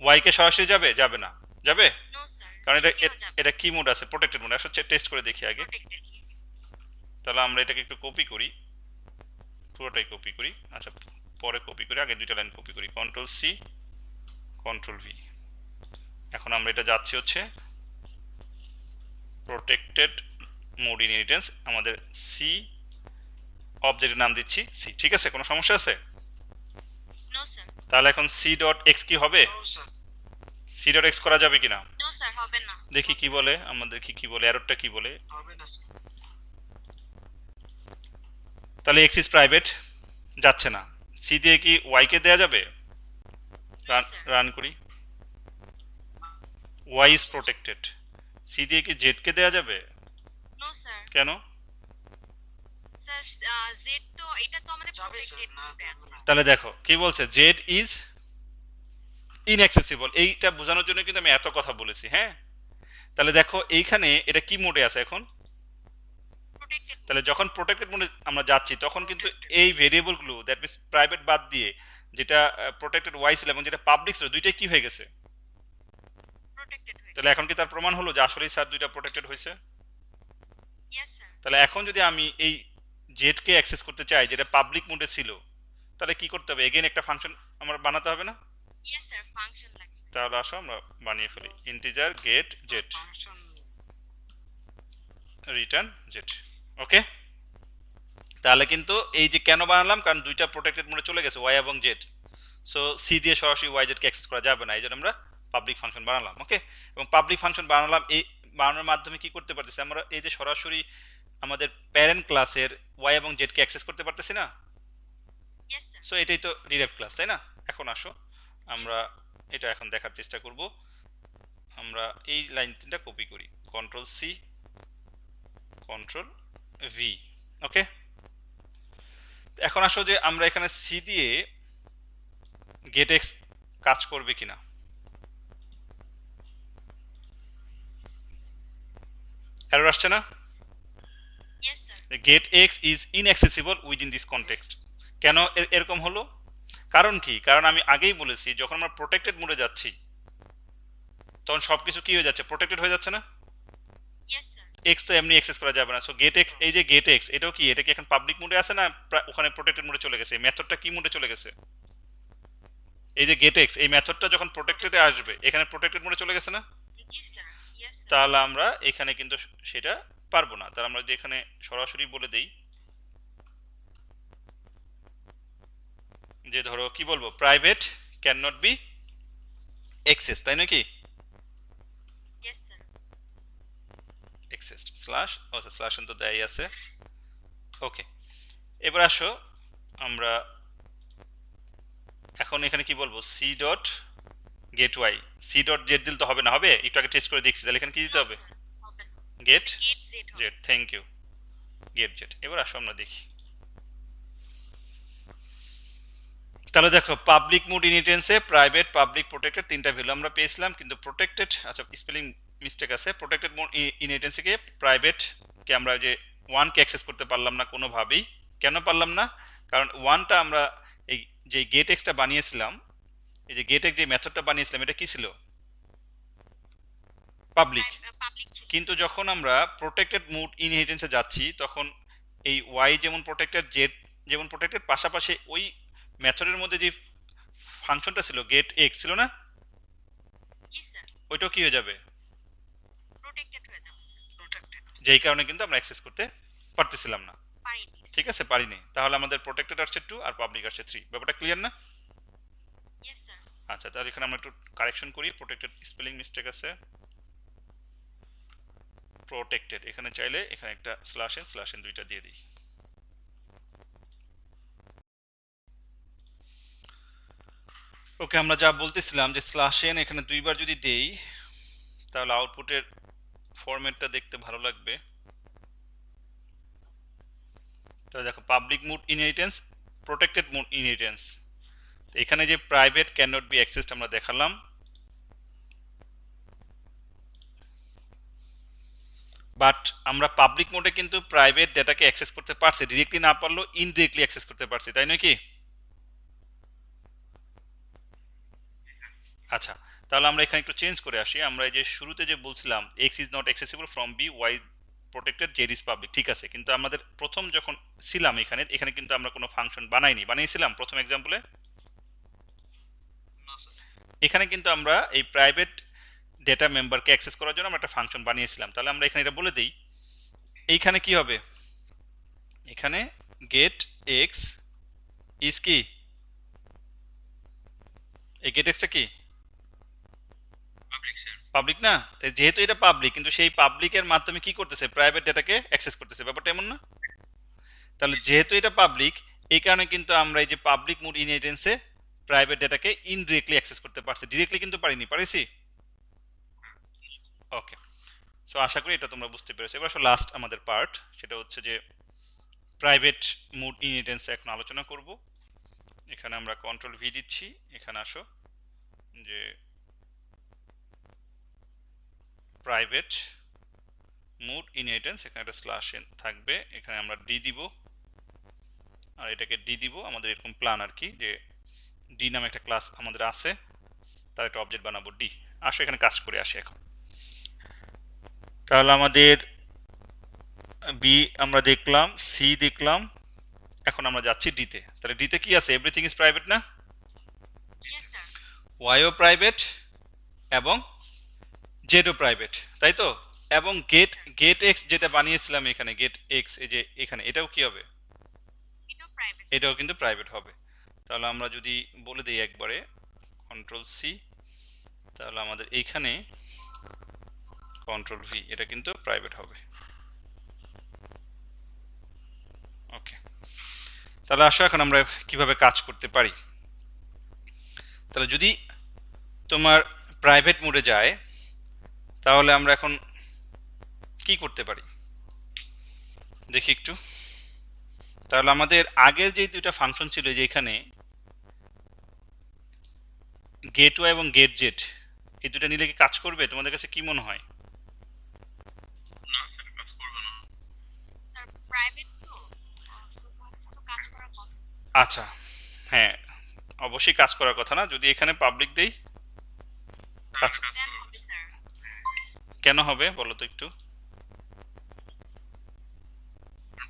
ওয়াই কে সরাসরি যাবে? যাবে না। যাবে? No sir. কারণ এটা কি মোড আছে? Protected mode. আসলে টেস্ট করে দেখি আগে। প্রোটেক্টেড। তাহলে আমরা এটাকে একটু কপি করি, পুরোটাই কপি করি। আচ্ছা, পরে কপি করি, আগে দুইটা লাইন কপি করি। Control C control V. এখন আমরা এটা যাচ্ছি হচ্ছে প্রোটেক্টেড মোড ইনহেরিটেন্স, আমাদের সি অবজেক্টের নাম দিচ্ছি সি। ঠিক আছে, কোনো সমস্যা আছে? No sir. তাহলে এখন সি ডট এক্স কি হবে? সি ডট এক্স করা যাবে কিনা নো স্যার, হবে না। দেখি কি বলে, আমাদের কি বলে, এররটা কি বলে। হবে না স্যার। তাহলে এক্স ইজ প্রাইভেট, যাচ্ছে না। সি দিয়ে কি ওয়াই কে দেয়া যাবে? রান করি, ওয়াই ইজ প্রোটেক্টেড। সি দিয়ে কি জেড কে দেয়া যাবে? No sir. কেন? স্যার জেড তো এটা তো আমাদের প্রোটেক্টেড মোডে আছে। তাহলে দেখো কি বলছে, জেড ইজ ইনঅ্যাক্সেসিবল। এইটা বোঝানোর জন্য কিন্তু আমি এত কথা বলেছি। হ্যাঁ, তাহলে দেখো এইখানে এটা কি মোডে আছে এখন? প্রোটেক্টেড। তাহলে যখন প্রোটেক্টেড মোডে আমরা যাচ্ছি তখন কিন্তু এই ভেরিয়েবলগুলো, দ্যাট মিন্স প্রাইভেট বাদ দিয়ে যেটা প্রোটেক্টেড ওয়াই ছিল এবং যেটা পাবলিক ছিল, দুইটাই কি হয়ে গেছে? প্রোটেক্টেড হয়ে তাহলে এখন কি তার প্রমাণ হলো যে আসলেই স্যার দুইটা প্রোটেক্টেড হয়েছে? Yes sir. তাহলে এখন যদি আমি এই জেড কে অ্যাক্সেস করতে চাই যেটা পাবলিক মোডে ছিল, তাহলে কি করতে হবে? এগেইন একটা ফাংশন আমার বানাতে হবে না? ইয়েস স্যার, ফাংশন লাগবে। তাহলে আসো আমরা বানিয়ে ফেলি integer get Z function return Z. Okay, তাহলে কিন্তু এই যে কেন বানালাম, কারণ দুইটা প্রোটেক্টেড মোডে চলে গেছে ওয়াই এবং জেড, সো সি দিয়ে সরাসরি ওয়াই জেডকে অ্যাক্সেস করা যাবে না, এই জন্য আমরা পাবলিক ফাংশন বানালাম। ওকে, এবং পাবলিক ফাংশন বানালাম, এই বানানোর মাধ্যমে কি করতে পারতেছি আমরা, এই যে সরাসরি আমাদের প্যারেন্ট ক্লাসের ওয়াই এবং জেডকে অ্যাক্সেস করতে পারতেছি না। Yes sir. সো এটাই তো ডিরেক্ট ক্লাস, তাই না? এখন আসো আমরা এটা এখন দেখার চেষ্টা করব। আমরা এই লাইনটা কপি করি, কন্ট্রোল সি কন্ট্রোল ভি। ওকে, এখন আসো যে আমরা এখানে সি দিয়ে গেট এক্স কাজ করবে কিনা। এরর আসছে না? Yes sir. Get X is inaccessible within this context. কেন এরকম হলো? কারণ কি? কারণ আমি আগেই বলেছি যখন আমরা প্রোটেক্টেড মোডে যাচ্ছি তখন সবকিছু কি হয়ে যাচ্ছে, প্রোটেক্টেড হয়ে যাচ্ছে না। Yes sir. এক্স তো এমনি অ্যাক্সেস করা যাবে না। সো গেট এক্স, এই যে গেট এক্স, এটাও কি, এটা কি এখন পাবলিক মোডে আছে না ওখানে প্রোটেক্টেড মোডে চলে গেছে? মেথডটা কি মোডে চলে গেছে? এই যে গেট এক্স, এই মেথডটা যখন প্রোটেক্টেডে আসবে এখানে প্রোটেক্টেড মোডে চলে গেছে না। জি স্যার। Yes sir. তাহলে আমরা এখানে কিন্তু সেটা পারবো না। তাহলে আমরা যদি এখানে সরাসরি বলে দেই যে ধরো কি বলবো, private can not be access, তাই নাকি? Yes sir. এক্সেস স্ল্যাশ, আচ্ছা স্ল্যাশ তো দেয় আছে। ওকে, এবার আসো আমরা এখন এখানে কি বলবো, C dot get Y, C dot Z দিলে তো হবে না, হবে একটু আগে টেস্ট করে দেখছি, তাহলে এখানে কি দিতে হবে, হবে না। গেট গেট জেড হবে। Z. Thank you, get Z. এবার আসো আমরা দেখি, তাহলে দেখো পাবলিক মোড ইনহেরিটেন্সে প্রাইভেট পাবলিক প্রোটেক্টেড তিনটা ভ্যালু আমরা পেয়েছিলাম, কিন্তু প্রোটেক্টেড, আচ্ছা স্পেলিং মিস্টেক আছে, প্রোটেক্টেড মোড ইনহেরিটেন্সে কে প্রাইভেট কে আমরা যে ওয়ানকে অ্যাক্সেস করতে পারলাম না কোনোভাবেই। কেন পারলাম না? কারণ ওয়ানটা আমরা এই যে গেট এক্সটা বানিয়েছিলাম, এই যে গেট এক্স যে মেথডটা বানিয়েছিলাম এটা কি ছিল, পাবলিক। পাবলিক ছিল। কিন্তু যখন আমরা প্রোটেক্টেড মোড ইনহেরিটেন্সে যাচ্ছি তখন এই ওয়াই যেমন প্রোটেক্টেড জেড যেমন প্রোটেক্টেড, পাশাপাশি ওই মেথডের মধ্যে যে ফাংশনটা ছিল গেট এক্স ছিল না, জি স্যার। ওইটাও কি হয়ে যাবে, প্রোটেক্টেড হয়ে যাবে স্যার। প্রোটেক্টেড যেই কারণে কিন্তু আমরা অ্যাক্সেস করতে পারতেছিলাম না। পারিনি। ঠিক আছে, পারিনি। তাহলে আমাদের প্রোটেক্টেড আসছে 2 আর পাবলিক আসছে 3। ব্যাপারটা ক্লিয়ার না? Yes sir. আচ্ছা, তাহলে এখানে আমরা একটু কারেকশন করি, প্রোটেক্টেড স্পেলিং মিস্টেক আছে, প্রোটেক্টেড এখানে চাইলে এখানে একটা স্ল্যাশ এন দুইটা দিয়ে দিই। ওকে, আমরা যা বলতেছিলাম যে স্ল্যাশ এন এখানে দুইবার যদি দেই তাহলে আউটপুটের ফরম্যাটটা দেখতে ভালো লাগবে। তাহলে দেখো public mode inheritance, protected mode inheritance, এখানে যে private can not be accessed আমরা দেখালাম, বাট আমরা পাবলিক মোডে কিন্তু প্রাইভেট ডেটাকে অ্যাক্সেস করতে পারছি, ডিরেক্টলি না পারলেও ইনডিরেক্টলি অ্যাক্সেস করতে পারছি, তাই নয় কি? আচ্ছা, তাহলে আমরা এখানে একটু চেঞ্জ করে আসি। আমরা এই যে শুরুতে যে বলছিলাম X is not accessible from B, Y protected, Z is public, ঠিক আছে, কিন্তু আমাদের প্রথম যখন ছিলাম এখানে কিন্তু আমরা কোনো ফাংশন বানিয়েছিলাম প্রথম এক্সাম্পলে। না স্যার এখানে কিন্তু আমরা এই প্রাইভেট ডেটা মেম্বারকে অ্যাক্সেস করার জন্য আমরা একটা ফাংশন বানিয়েছিলাম। তাহলে আমরা এখানে এটা বলে দিই, এইখানে কি হবে, এখানে গেট এক্স ইজ কি, এই গেট এক্সটা কি পাবলিক স্যার পাবলিক না? তাই যেহেতু এটা পাবলিক, কিন্তু সেই পাবলিকের মাধ্যমে কি করতেছে, প্রাইভেট ডেটাকে অ্যাক্সেস করতেছে, ব্যাপারটা এমন না? তাহলে যেহেতু এটা পাবলিক, এই কারণে কিন্তু আমরা এই যে পাবলিক মোড ইনহেরিটেন্সে প্রাইভেট ডেটাকে ইনডিরেক্টলি অ্যাক্সেস করতে পারছি, ডিরেক্টলি কিন্তু পারিনি, পারিছি? ওকে, সো আশা করি এটা তোমরা বুঝতে পেরেছো। এবার আসলে লাস্ট আমাদের পার্ট, সেটা হচ্ছে যে প্রাইভেট মোড ইনহেরিটেন্স এখন আলোচনা করব। এখানে আমরা কন্ট্রোল ভি দিচ্ছি, এখানে আসো যে প্রাইভেট মোড ইনহেরিটেন্স, এখানে একটা স্ল্যাশ এন থাকবে, এখানে আমরা ডি দিব, আর এটাকে ডি দিব, আমাদের এরকম প্ল্যান আর কি, যে ডি নামে একটা ক্লাস আমাদের আছে, তার একটা অবজেক্ট বানাবো ডি। আসো এখানে কাজ করে আসি এখন। তাহলে আমাদের বি আমরা দেখলাম, সি দেখলাম, এখন আমরা যাচ্ছি ডিতে। তাহলে ডিতে কি আছে, এভরিথিং ইজ প্রাইভেট না, ইয়েস স্যার। ওয়াইও প্রাইভেট, এবং জেডও প্রাইভেট, তাই তো? এবং গেট গেট এক্স যেটা বানিয়েছিলাম এখানে, গেট এক্স এই যে এখানে, এটাও কি হবে? এটাও প্রাইভেট। এটাও কিন্তু প্রাইভেট হবে। তাহলে আমরা যদি বলে দিই একবারে কন্ট্রোল সি, তাহলে আমাদের এইখানে কন্ট্রোল ভি, এটা কিন্তু প্রাইভেট হবে। ওকে, তাহলে আসো এখন আমরা কিভাবে কাজ করতে পারি। তাহলে যদি তোমার প্রাইভেট মোডে যায়, তাহলে আমরা এখন কি করতে পারি দেখি একটু। তাহলে আমাদের আগের যে দুইটা ফাংশন ছিল, যে এখানে গেট ওয়াই এবং গেট জেড, এই দুটো নিলে কি কাজ করবে? তোমাদের কাছে কি মনে হয়? না স্যার, কাজ করবে না। স্যার প্রাইভেট তো শুধুমাত্র তো কাজ করার কথা। আচ্ছা, হ্যাঁ, অবশ্যই কাজ করার কথা না। যদি এখানে পাবলিক দেই, স্যার, কাজ কাজ দেন করবে। হবে স্যার। কেন হবে বলো তো একটু।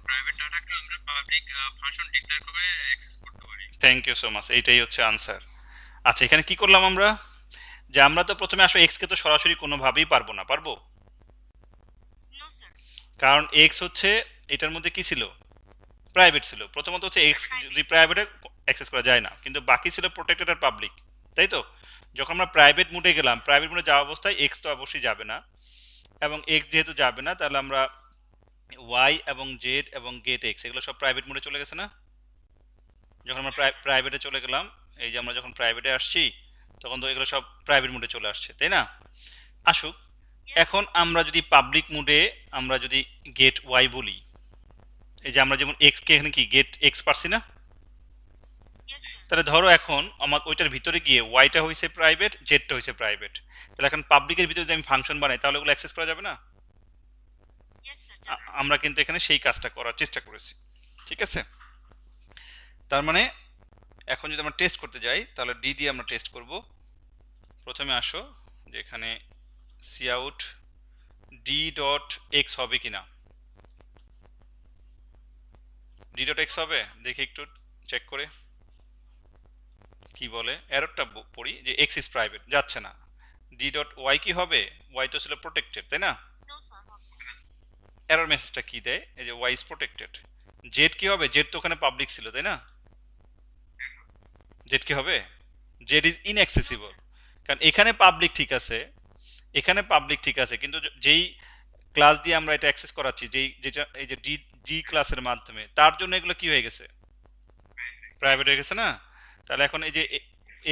প্রাইভেট ডাটাকে আমরা পাবলিক ফাংশন ডিক্লেয়ার করে অ্যাক্সেস করতে পারি। থ্যাংক ইউ সো মাচ, এইটাই হচ্ছে আনসার। আচ্ছা, এখানে কি করলাম আমরা, যে আমরা তো প্রথমে আসলে এক্স কে তো সরাসরি কোনোভাবেই পারবো না, পারবো? No sir. কারণ এক্স হচ্ছে এটার মধ্যে কি ছিল, প্রাইভেট ছিল। প্রথমত হচ্ছে এক্স যদি প্রাইভেটে অ্যাক্সেস করা যায় না, কিন্তু বাকি ছিল প্রোটেক্টেড আর পাবলিক, তাই তো? যখন আমরা প্রাইভেট মোডে গেলাম, প্রাইভেট মোডে যাওয়া অবস্থায় এক্স তো অবশ্যই যাবে না, এবং এক্স যেহেতু যাবে না, তাহলে আমরা ওয়াই এবং জেড এবং গেট এক্স এগুলো সব প্রাইভেট মোডে চলে গেছে না? যখন আমরা প্রাইভেটে চলে গেলাম, এই যে আমরা যখন প্রাইভেটে আসছি, তখন তো এগুলো সব প্রাইভেট মোডে চলে আসছে, তাই না? আসুক, এখন আমরা যদি পাবলিক মোডে আমরা যদি গেট ওয়াই বলি, এই যে আমরা যেমন এক্স কে এখানে কি গেট এক্স পারছি না? Yes sir. তাহলে ধরো এখন আমার ওইটার ভিতরে গিয়ে ওয়াইটা হয়েছে প্রাইভেট, জেডটা হয়েছে প্রাইভেট, তাহলে এখন পাবলিকের ভিতরে যদি আমি ফাংশন বানাই, তাহলে ওগুলো অ্যাক্সেস করা যাবে না? Yes sir. আমরা কিন্তু এখানে সেই কাজটা করার চেষ্টা করেছি, ঠিক আছে? তার মানে এখন যদি আমরা টেস্ট করতে যাই, তাহলে ডি দিয়ে আমরা টেস্ট করব। প্রথমে আসো যে এখানে C out D dot X হবে কিনা, ডি ডট এক্স হবে দেখি একটু চেক করে কি বলে। এররটা পড়ি যে এক্স ইজ প্রাইভেট, যাচ্ছে না। ডি ডট ওয়াই কি হবে? ওয়াই তো ছিল প্রোটেক্টেড, তাই না? নো স্যার হবে না। এরর মেসেজটা কি দেয়? এই যে ওয়াই ইজ প্রোটেক্টেড। জেড কি হবে? জেড তো ওখানে পাবলিক ছিল, তাই না? জেড কি হবে? Z is ইনঅ্যাক্সেসিবল। কারণ এখানে পাবলিক ঠিক আছে, এখানে পাবলিক ঠিক আছে, কিন্তু যেই ক্লাস দিয়ে আমরা এটা অ্যাক্সেস করাচ্ছি, যেটা এই যে ডি ডি ক্লাসের মাধ্যমে, তার জন্য এগুলো কি হয়ে গেছে? প্রাইভেট হয়ে গেছে না? তাহলে এখন এই যে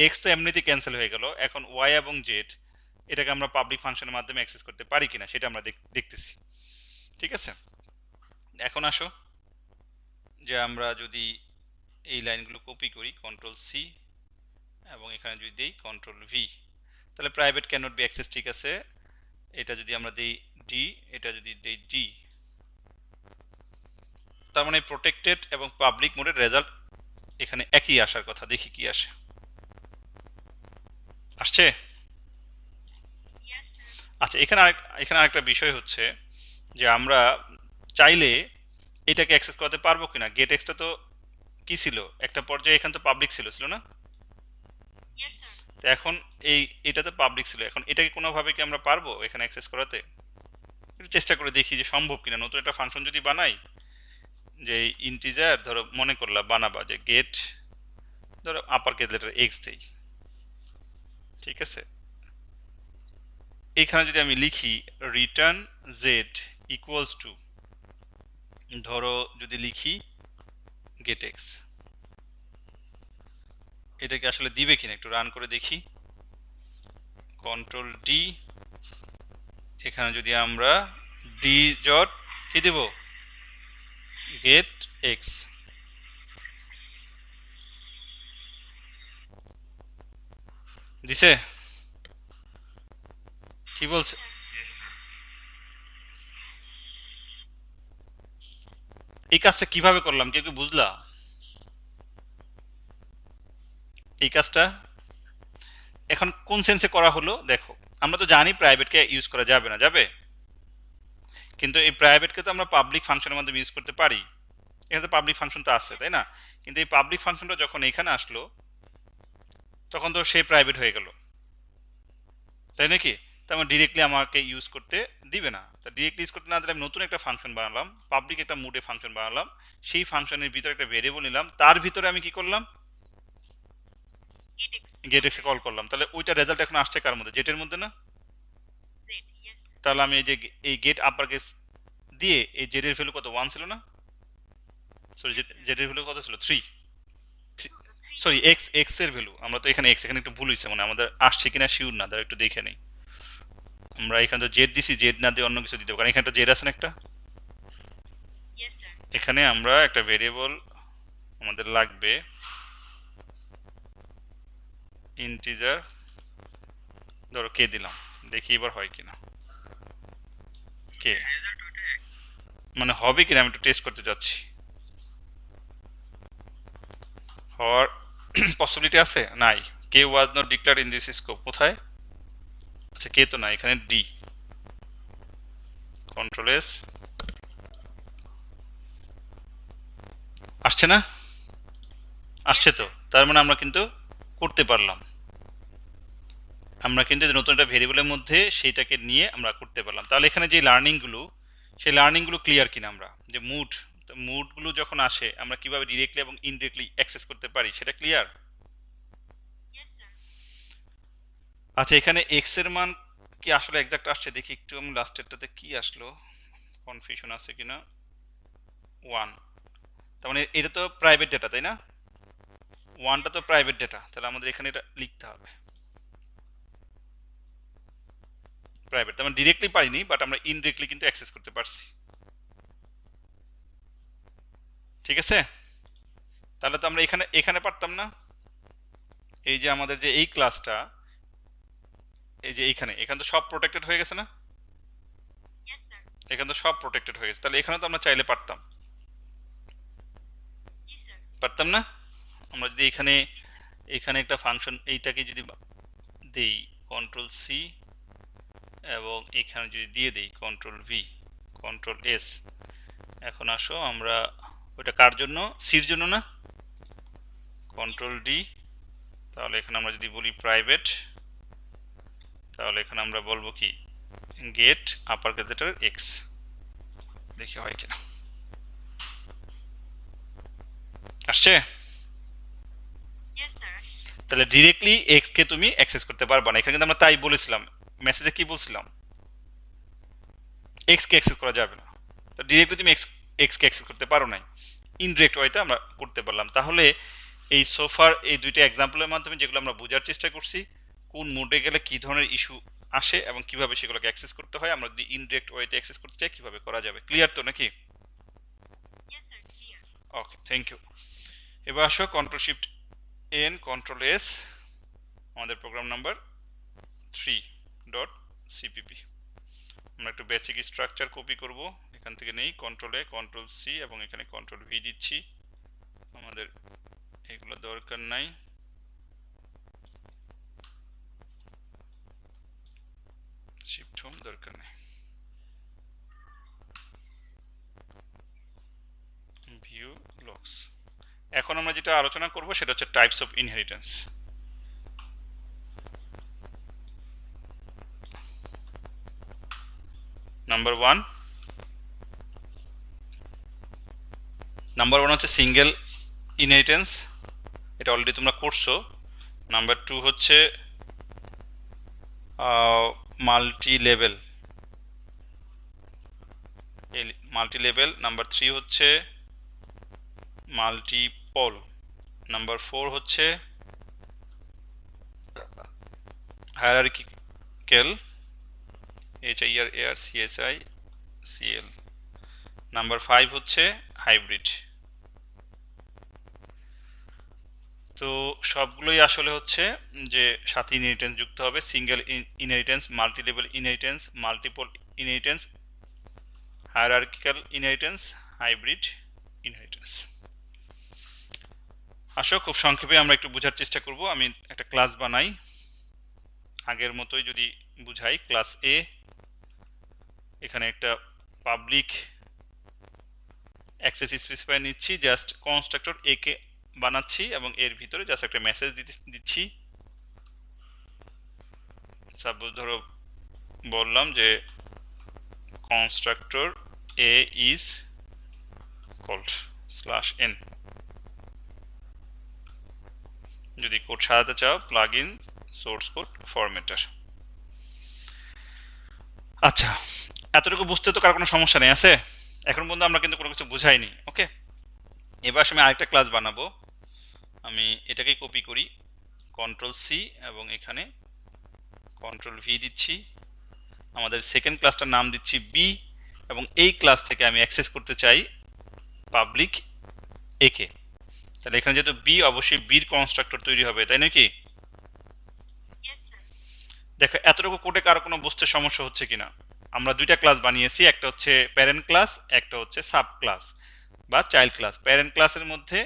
এক্স তো এমনিতেই ক্যান্সেল হয়ে গেল, এখন ওয়াই এবং জেড এটাকে আমরা পাবলিক ফাংশনের মাধ্যমে অ্যাক্সেস করতে পারি কিনা সেটা আমরা দেখতেছি, ঠিক আছে? এখন আসো যে আমরা যদি এই লাইনগুলো কপি করি, কন্ট্রোল সি, এবং এখানে যদি দিই কন্ট্রোল ভি, তাহলে private can not be access, ঠিক আছে। এটা যদি আমরা দিই ডি, এটা যদি দিই ডি, তার মানে প্রোটেক্টেড এবং পাবলিক মোডের রেজাল্ট এখানে একই আসার কথা। দেখি কি আসে, আসছে? Yes sir. আচ্ছা, এখানে আরেকটা বিষয় হচ্ছে যে আমরা চাইলে এটাকে অ্যাক্সেস করতে পারবো কিনা। গেট এক্সটা তো কি ছিল, একটা পর্যায়ে এখানে তো পাবলিক ছিল না? Yes sir. তো এখন এটা তো পাবলিক ছিল, এখন এটাকে কোনোভাবে কি আমরা পারবো এখানে অ্যাক্সেস করাতে? একটু চেষ্টা করে দেখি যে সম্ভব কিনা। নতুন একটা ফাংশন যদি বানাই, যে ইন্টিজার ধরো মনে করলা বানাবা যে গেট, ধরো আপার কেস লেটার এক্স দেই, ঠিক আছে? এখানে যদি আমি লিখি রিটার্ন জেড ইকুয়ালস টু, ধরো যদি লিখি গেট এক্স, এটাকে আসলে দিবে কিনা একটু রান করে দেখি। কন্ট্রোল ডি, এখানে যদি আমরা ডি ডট কি দেব, গেট এক্স, দিছে? কি বলছে? Yes sir. এই কাজটা কিভাবে করলাম, কেউ কি বুঝলা? এই কাজটা এখন কোন সেন্সে করা হলো দেখো। আমরা তো জানি প্রাইভেটকে ইউজ করা যাবে না, যাবে? কিন্তু এই প্রাইভেটকে তো আমরা পাবলিক ফাংশনের মাধ্যমে ইউজ করতে পারি। এখানে তো পাবলিক ফাংশন তো আছে, তাই না? কিন্তু এই পাবলিক ফাংশনটা যখন এখানে আসলো, তখন তো সে প্রাইভেট হয়ে গেল, তাই নাকি? তার মানে ডিরেক্টলি আমাকে ইউজ করতে দিবে না। তা ডিরেক্টলি ইউজ করতে না দিলে আমি নতুন একটা ফাংশন বানালাম, পাবলিক একটা মুডে ফাংশন বানালাম, সেই ফাংশনের ভিতরে একটা ভেরিয়েবল নিলাম, তার ভিতরে আমি কি করলাম, গেট এক্স গেট এক্সে কল করলাম। তাহলে ওইটা রেজাল্ট এখন আসছে কার মধ্যে, জেটের মধ্যে না? Z, yes sir. তাহলে আমি এই যে এই গেট আপার কেস দিয়ে এই জেডের ভ্যালু কত, 1 ছিল না? Sorry, Yes, sir. জেডের ভ্যালু কত ছিল, 3। 3 সরি, এক্স, এক্স এর ভ্যালু, আমরা তো এখানে এক্স, এখানে একটু ভুল হয়েছে, মানে আমাদের আসছে কিনা শিওর না, তাহলে একটু দেখে নেই। আমরা এখানে তো জেড দিছি, জেড না দিয়ে অন্য কিছু দিতে হবে, কারণ এখানে তো জেড আছে না একটা। Yes sir. এখানে আমরা একটা ভেরিয়েবল আমাদের লাগবে, ইন্টিজার, ধরো কে দিলাম, দেখি এবার হয় কিনা। কে রেজাল্ট ওইটা এক। মানে হবে কিনা আমি একটু টেস্ট করতে যাচ্ছি, হওয়ার পসিবিলিটি আছে? নাই। K was not declared in this scope, কোথায়? আচ্ছা, কে তো না, এখানে ডি, কন্ট্রোল এস, আসছে না? আসছে তো, তার মানে আমরা কিন্তু করতে পারলাম, আমরা কিন্তু নতুন একটা ভেরিয়েবলের মধ্যে সেইটাকে নিয়ে আমরা করতে পারলাম। তাহলে এখানে যে লার্নিংগুলো, সেই লার্নিংগুলো ক্লিয়ার কিনা, আমরা যে মুডগুলো যখন আসে আমরা কিভাবে ডিরেক্টলি এবং ইনডিরেক্টলি অ্যাক্সেস করতে পারি সেটা ক্লিয়ার। Yes sir. আচ্ছা, এখানে এক্স এর মান কি আসলে এক্সাক্ট আসছে দেখি একটু, আমি লাস্টেরটাতে কি আসলো, কনফিউশন আছে কিনা। 1, তার মানে এটা তো প্রাইভেট ডেটা তাই না? 1টা তো প্রাইভেট ডেটা, তাহলে আমাদের এখানে এটা লিখতে হবে প্রাইভেট, তার মানে ডিরেক্টলি পারিনি, বাট আমরা ইনডিরেক্টলি কিন্তু অ্যাক্সেস করতে পারছি। ঠিক আছে, তাহলে তো আমরা এখানে এখানে পারতাম না। এই যে আমাদের যে এই ক্লাসটা, এই যে এইখানে, এখানে তো সব প্রোটেক্টেড হয়ে গেছে না? Yes sir. এখানে তো সব প্রোটেক্টেড হয়ে গেছে, তাহলে এখানে তো আমরা চাইলে পারতাম, জি স্যার। পারতাম না? আমরা যদি এখানে এখানে একটা ফাংশন এইটাকে যদি দেই কন্ট্রোল সি, এবং এখানে যদি দিয়ে দেই কন্ট্রোল ভি, কন্ট্রোল এস, এখন আসো আমরা ওইটা কার জন্য, সির জন্য না? কন্ট্রোল ডি, তাহলে এখানে আমরা যদি বলি প্রাইভেট, তাহলে এখানে আমরা বলবো কি, গেট আপার ক্যাপিটাল এক্স, দেখি হয় কিনা। আসছে? Yes sir. তাহলে ডিরেক্টলি এক্স কে তুমি অ্যাক্সেস করতে পারবা না, এখানে কিন্তু আমরা তাই বলেছিলাম, মেসেজে কি বলছিলাম, এক্স কে অ্যাক্সেস করা যাবে না। তো ডিরেক্টলি তুমি এক্স কে অ্যাক্সেস করতে পারো নাই, ইনডিরেক্ট ওয়েতে আমরা করতে পারলাম। তাহলে এই সোফার এই দুইটা এক্সাম্পলের মাধ্যমে যেগুলো আমরা বোঝার চেষ্টা করছি, কোন মোডে গেলে কি ধরনের ইস্যু আসে এবং কিভাবে সেগুলোকে অ্যাক্সেস করতে হয়, আমরা যদি ইনডিরেক্ট ওয়েতে অ্যাক্সেস করতে চাই কিভাবে করা যাবে। ক্লিয়ার তো নাকি? Yes sir, clear. Okay, thank you. এবার আসো control shift N, control S, আমাদের প্রোগ্রাম নাম্বার 3.cpp। আমরা একটু বেসিক স্ট্রাকচার কপি করব, এখান থেকে নেই, কন্ট্রোল এ, কন্ট্রোল সি, এবং এখানে কন্ট্রোল ভি দিচ্ছি, আমাদের এগুলো দরকার নাই। শিফট হোম দরকার নেই, ভিউ লক্স। এখন আমরা যেটা আলোচনা করব সেটা হচ্ছে types of inheritance. Number one হচ্ছে সিঙ্গেল ইনহেরিটেন্স, এটা অলরেডি তোমরা করছো। নাম্বার 2 হচ্ছে মাল্টি লেভেল, নাম্বার 3 হচ্ছে মাল্টিপল, নাম্বার 4 হচ্ছে হায়ারার্কিক্যাল, HIERARCHICL, নাম্বার 5 হচ্ছে হাইব্রিড। তো সবগুলোই আসলে হচ্ছে যে সাথে ইনহেরিটেন্স যুক্ত হবে, single inheritance, multi level inheritance, multiple inheritance, hierarchical inheritance, hybrid inheritance. আসো খুব সংক্ষেপে আমরা একটু বোঝার চেষ্টা করব। আমি একটা ক্লাস বানাই, আগের মতোই যদি বুঝাই, ক্লাস এ, এখানে একটা পাবলিক অ্যাক্সেস স্পেসিফায়ার নিচ্ছি, জাস্ট কনস্ট্রাক্টর এ কে বানাচ্ছি এবং এর ভিতরে জাস্ট একটা মেসেজ দিচ্ছি, সাপোজ ধরো বললাম যে constructor A is called /n, যদি কোড সাজাতে চাও plug in source code formatter. আচ্ছা, এতটুকু বুঝতে তো কার কোনো সমস্যা নেই আছে? এখন পর্যন্ত আমরা কিন্তু কোনো কিছু বুঝাইনি। ওকে, এবার আমি আরেকটা ক্লাস বানাবো। আমি এটাকেই কপি করি, কন্ট্রোল-C এবং এখানে কন্ট্রোল-V দিচ্ছি। আমাদের সেকেন্ড ক্লাসটার নাম দিচ্ছি বি, এবং এই ক্লাস থেকে আমি অ্যাক্সেস করতে চাই পাবলিক এ কে। তাহলে এখানে যেহেতু বি, অবশ্যই বির কনস্ট্রাক্টর তৈরি হবে, তাই নাকি? Yes sir. দেখো এতটুকু কোডে কারো কোনো বুঝতে সমস্যা হচ্ছে কিনা? আমরা দুইটা ক্লাস বানিয়েছি, একটা হচ্ছে প্যারেন্ট ক্লাস, একটা হচ্ছে সাব ক্লাস বা চাইল্ড ক্লাস। প্যারেন্ট ক্লাসের মধ্যে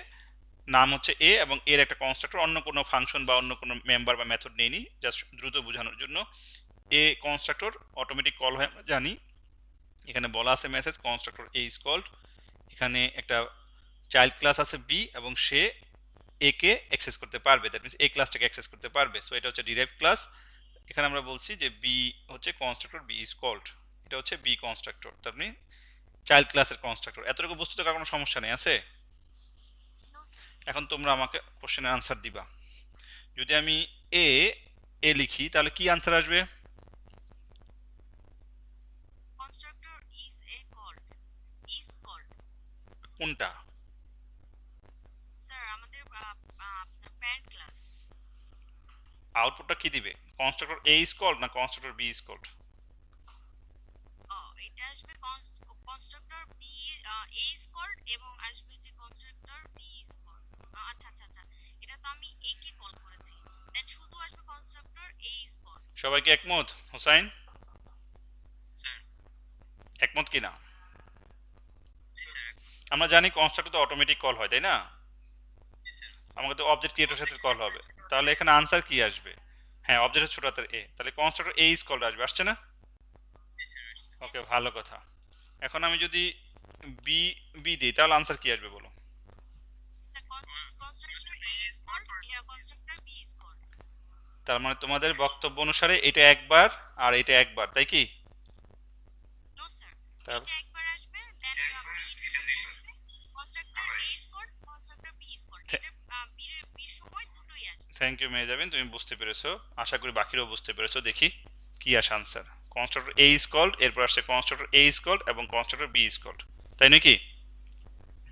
নাম হচ্ছে এ এবং এর একটা কনস্ট্রাক্টর, অন্য কোনো ফাংশন বা অন্য কোনো মেম্বার বা মেথড নেইনি, জাস্ট দ্রুত বোঝানোর জন্য। এ কনস্ট্রাক্টর অটোমেটিক কল হয়, আমরা জানি। এখানে বলা আছে message constructor A is called. এখানে একটা চাইল্ড ক্লাস আছে বি এবং সে এ কে অ্যাক্সেস করতে পারবে, দ্যাট মিনস এ ক্লাসটাকে অ্যাক্সেস করতে পারবে। সো এটা হচ্ছে ডিরাইভড ক্লাস। এখানে আমরা বলছি যে বি হচ্ছে কনস্ট্রাক্টর বি ইজ কল্ড, এটা হচ্ছে বি কনস্ট্রাক্টর, তার মানে চাইল্ড ক্লাসের কনস্ট্রাক্টর। এতটুকু বুঝতে তো কার কোনো সমস্যা নেই আছে? No sir. এখন তোমরা আমাকে কোশ্চেনের আনসার দিবা। যদি আমি এ এ লিখি তাহলে কি আনসার আসবে? Constructor is called. কোনটা? স্যার আমাদের আপনার প্যারেন্ট ক্লাস। আউটপুটটা কি দিবে? কনস্ট্রাক্টর এ ইজ কল্ড না কনস্ট্রাক্টর বি ইজ কল্ড? ও, এটা আসবে constructor B A is called এবং আসবে যে কনস্ট্রাক্টর বি ইজ কল্ড। আচ্ছা আচ্ছা আচ্ছা, এটা তো আমি এ কে কল করেছি, দেন শুধু আসবে কনস্ট্রাক্টর এ ইজ কল্ড। সবাইকে একমত? হোসাইন স্যার। একমত কিনা? জি স্যার। আমরা জানি কনস্ট্রাক্টর তো অটোমেটিক কল হয়, তাই না? জি স্যার। আমাকে তো অবজেক্ট ক্রিয়েটর সাথে কল হবে, তাহলে এখানে আনসার কি আসবে? হ্যাঁ, অবজেক্টের ছোট হাতের এ, তাহলে কনস্ট্রাক্টর এ ইজ কল্ড আসবে, আসছে না? জি স্যার। ওকে, ভালো কথা। এখন আমি যদি বি বি দিই তাহলে আনসার কি আসবে বলো? Constructor A is called, constructor B is called. তার মানে তোমাদের বক্তব্য অনুসারে এটা একবার আর এটা একবার, তাই কি? নো স্যার, তাহলে এটা একবার আসবে, দেন বি আসবে, constructor A is called, constructor B is called. এটা বি সময় দুটোই আসবে। থ্যাংক ইউ মেহজাবিন, তুমি বুঝতে পেরেছো। আশা করি বাকিরাও বুঝতে পেরেছো। দেখি কি আসে answer. Constructor A is called, এরপর আসছে কনস্ট্রাক্টর এ ইজ কল্ড এবং কনস্ট্রাক্টর বি ইজ কল্ড, তাই নাকি?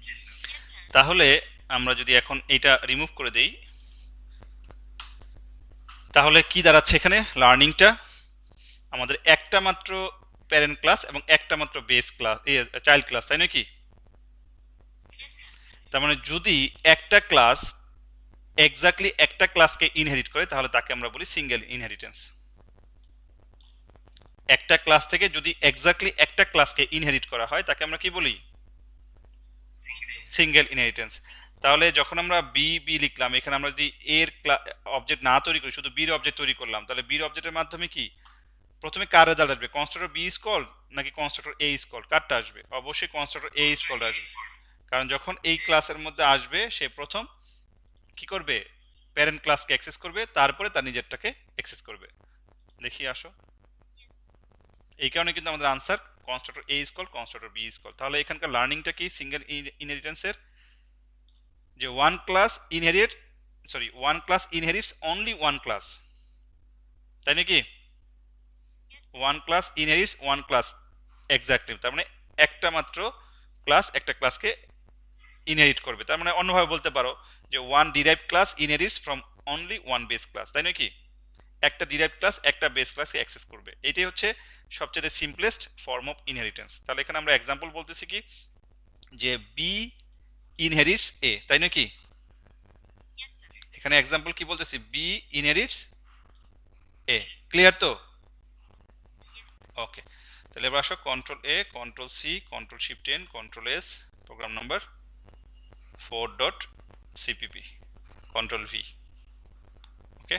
জি স্যার। Yes sir. তাহলে আমরা যদি এখন এটা রিমুভ করে দেই তাহলে কি দাঁড়াচ্ছে এখানে? লার্নিংটা আমাদের একটা মাত্র প্যারেন্ট ক্লাস এবং একটা মাত্র বেস ক্লাস, চাইল্ড ক্লাস, তাই নাকি? Yes sir. তার মানে যদি একটা ক্লাস এক্স্যাক্টলি একটা ক্লাসকে ইনহেরিট করে তাহলে তাকে আমরা বলি সিঙ্গেল ইনহেরিটেন্স। একটা ক্লাস থেকে যদি এক্স্যাক্টলি একটা ক্লাসকে ইনহেরিট করা হয় তাকে আমরা কি বলি? Single inheritance. তাহলে যখন আমরা বি বি লিখলাম, এখানে আমরা যদি এর অবজেক্ট না তৈরি করি, শুধু বির অবজেক্ট তৈরি করলাম, তাহলে বির অবজেক্টের মাধ্যমে কি প্রথমে কার রেজাল্ট আসবে? কনস্ট্রাক্টর বি ইজ কল্ড নাকি কনস্ট্রাক্টর এ ইজ কল্ড? কারটা আসবে? অবশ্যই কনস্ট্রাক্টর এ ইজ কল্ড আসবে, কারণ যখন এই ক্লাসের মধ্যে আসবে সে প্রথম কি করবে? প্যারেন্ট ক্লাসকে অ্যাক্সেস করবে, তারপরে তার নিজেরটাকে অ্যাক্সেস করবে। দেখি আসো, এই কারণে কিন্তু আমাদের answer constructor A is called, constructor B is called. তাহলে এখানকার লার্নিংটা কি? সিঙ্গেল ইনহেরিটেন্সের যে one class inherits only one class, তাই নাকি? One class inherits one class, exactly. তার মানে একটা মাত্র ক্লাস একটা ক্লাসকে ইনহেরিট করবে। তার মানে অন্যভাবে বলতে পারো যে one derived class inherits from only one base class, তাই নাকি? একটা ডিরাইভড ক্লাস একটা বেস ক্লাসকে অ্যাক্সেস করবে। এটাই হচ্ছে সবচেয়ে সিম্পলেস্ট ফর্ম অফ ইনহেরিটেন্স। তাহলে এখানে আমরা এক্সাম্পল বলতেছি কি, যে বি ইনহেরিটস এ, তাই নাকি? Yes sir. এখানে এক্সাম্পল কি বলতেছি? বি ইনহেরিটস এ। ক্লিয়ার তো? ওকে, তাহলে এবার আসো control A, control C, control shift N, control S, program number 4.cpp, control V. Okay,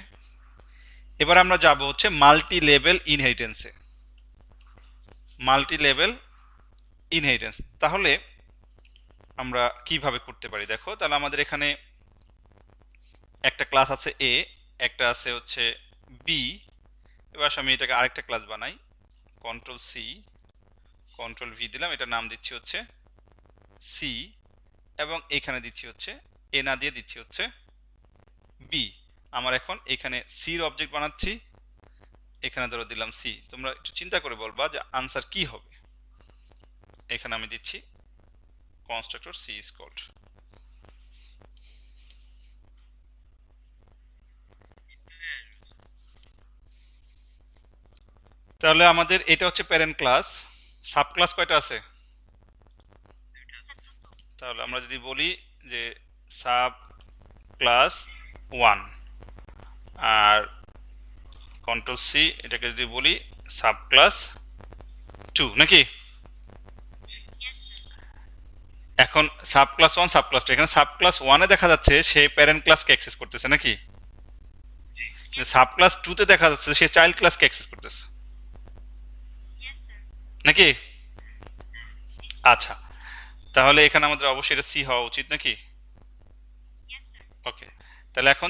এবার আমরা যাব হচ্ছে মাল্টি লেভেল ইনহেরিটেন্সে। মাল্টি লেভেল ইনহেরিটেন্স তাহলে আমরা কিভাবে করতে পারি? দেখো, তাহলে আমাদের এখানে একটা ক্লাস আছে এ, একটা আছে হচ্ছে বি, এবার আমি এটাকে আরেকটা ক্লাস বানাই, কন্ট্রোল সি কন্ট্রোল ভি দিলাম, এটা নাম দিচ্ছি হচ্ছে সি, এবং এখানে দিচ্ছি হচ্ছে এ না দিয়ে দিচ্ছি হচ্ছে বি। আমার এখন এখানে সির অবজেক্ট বানাচ্ছি, এখানে ধরো দিলাম সি। তোমরা একটু চিন্তা করে বলবা যে আনসার কি হবে। এখানে আমি দিচ্ছি কনস্ট্রাক্টর সি ইজ কল্ড। তাহলে আমাদের এটা হচ্ছে প্যারেন্ট ক্লাস। সাব ক্লাস কয়টা আছে? তাহলে আমরা যদি বলি যে সাব ক্লাস 1, আর কন্ট্রোল সি এটাকে যদি বলি সাব ক্লাস 2, নাকি? Yes sir. এখন সাব ক্লাস 1 সাব ক্লাস 2, এখানে সাব ক্লাস 1 এ দেখা যাচ্ছে সে প্যারেন্ট ক্লাসকে অ্যাক্সেস করতেছে, নাকি? কিন্তু সাব ক্লাস 2 তে দেখা যাচ্ছে সে চাইল্ড ক্লাসকে অ্যাক্সেস করতেছে, ইয়েস স্যার। নাকি? আচ্ছা, তাহলে এখানে আমাদের অবশ্যই এটা সি হওয়া উচিত, নাকি? Yes sir. ওকে, তাহলে এখন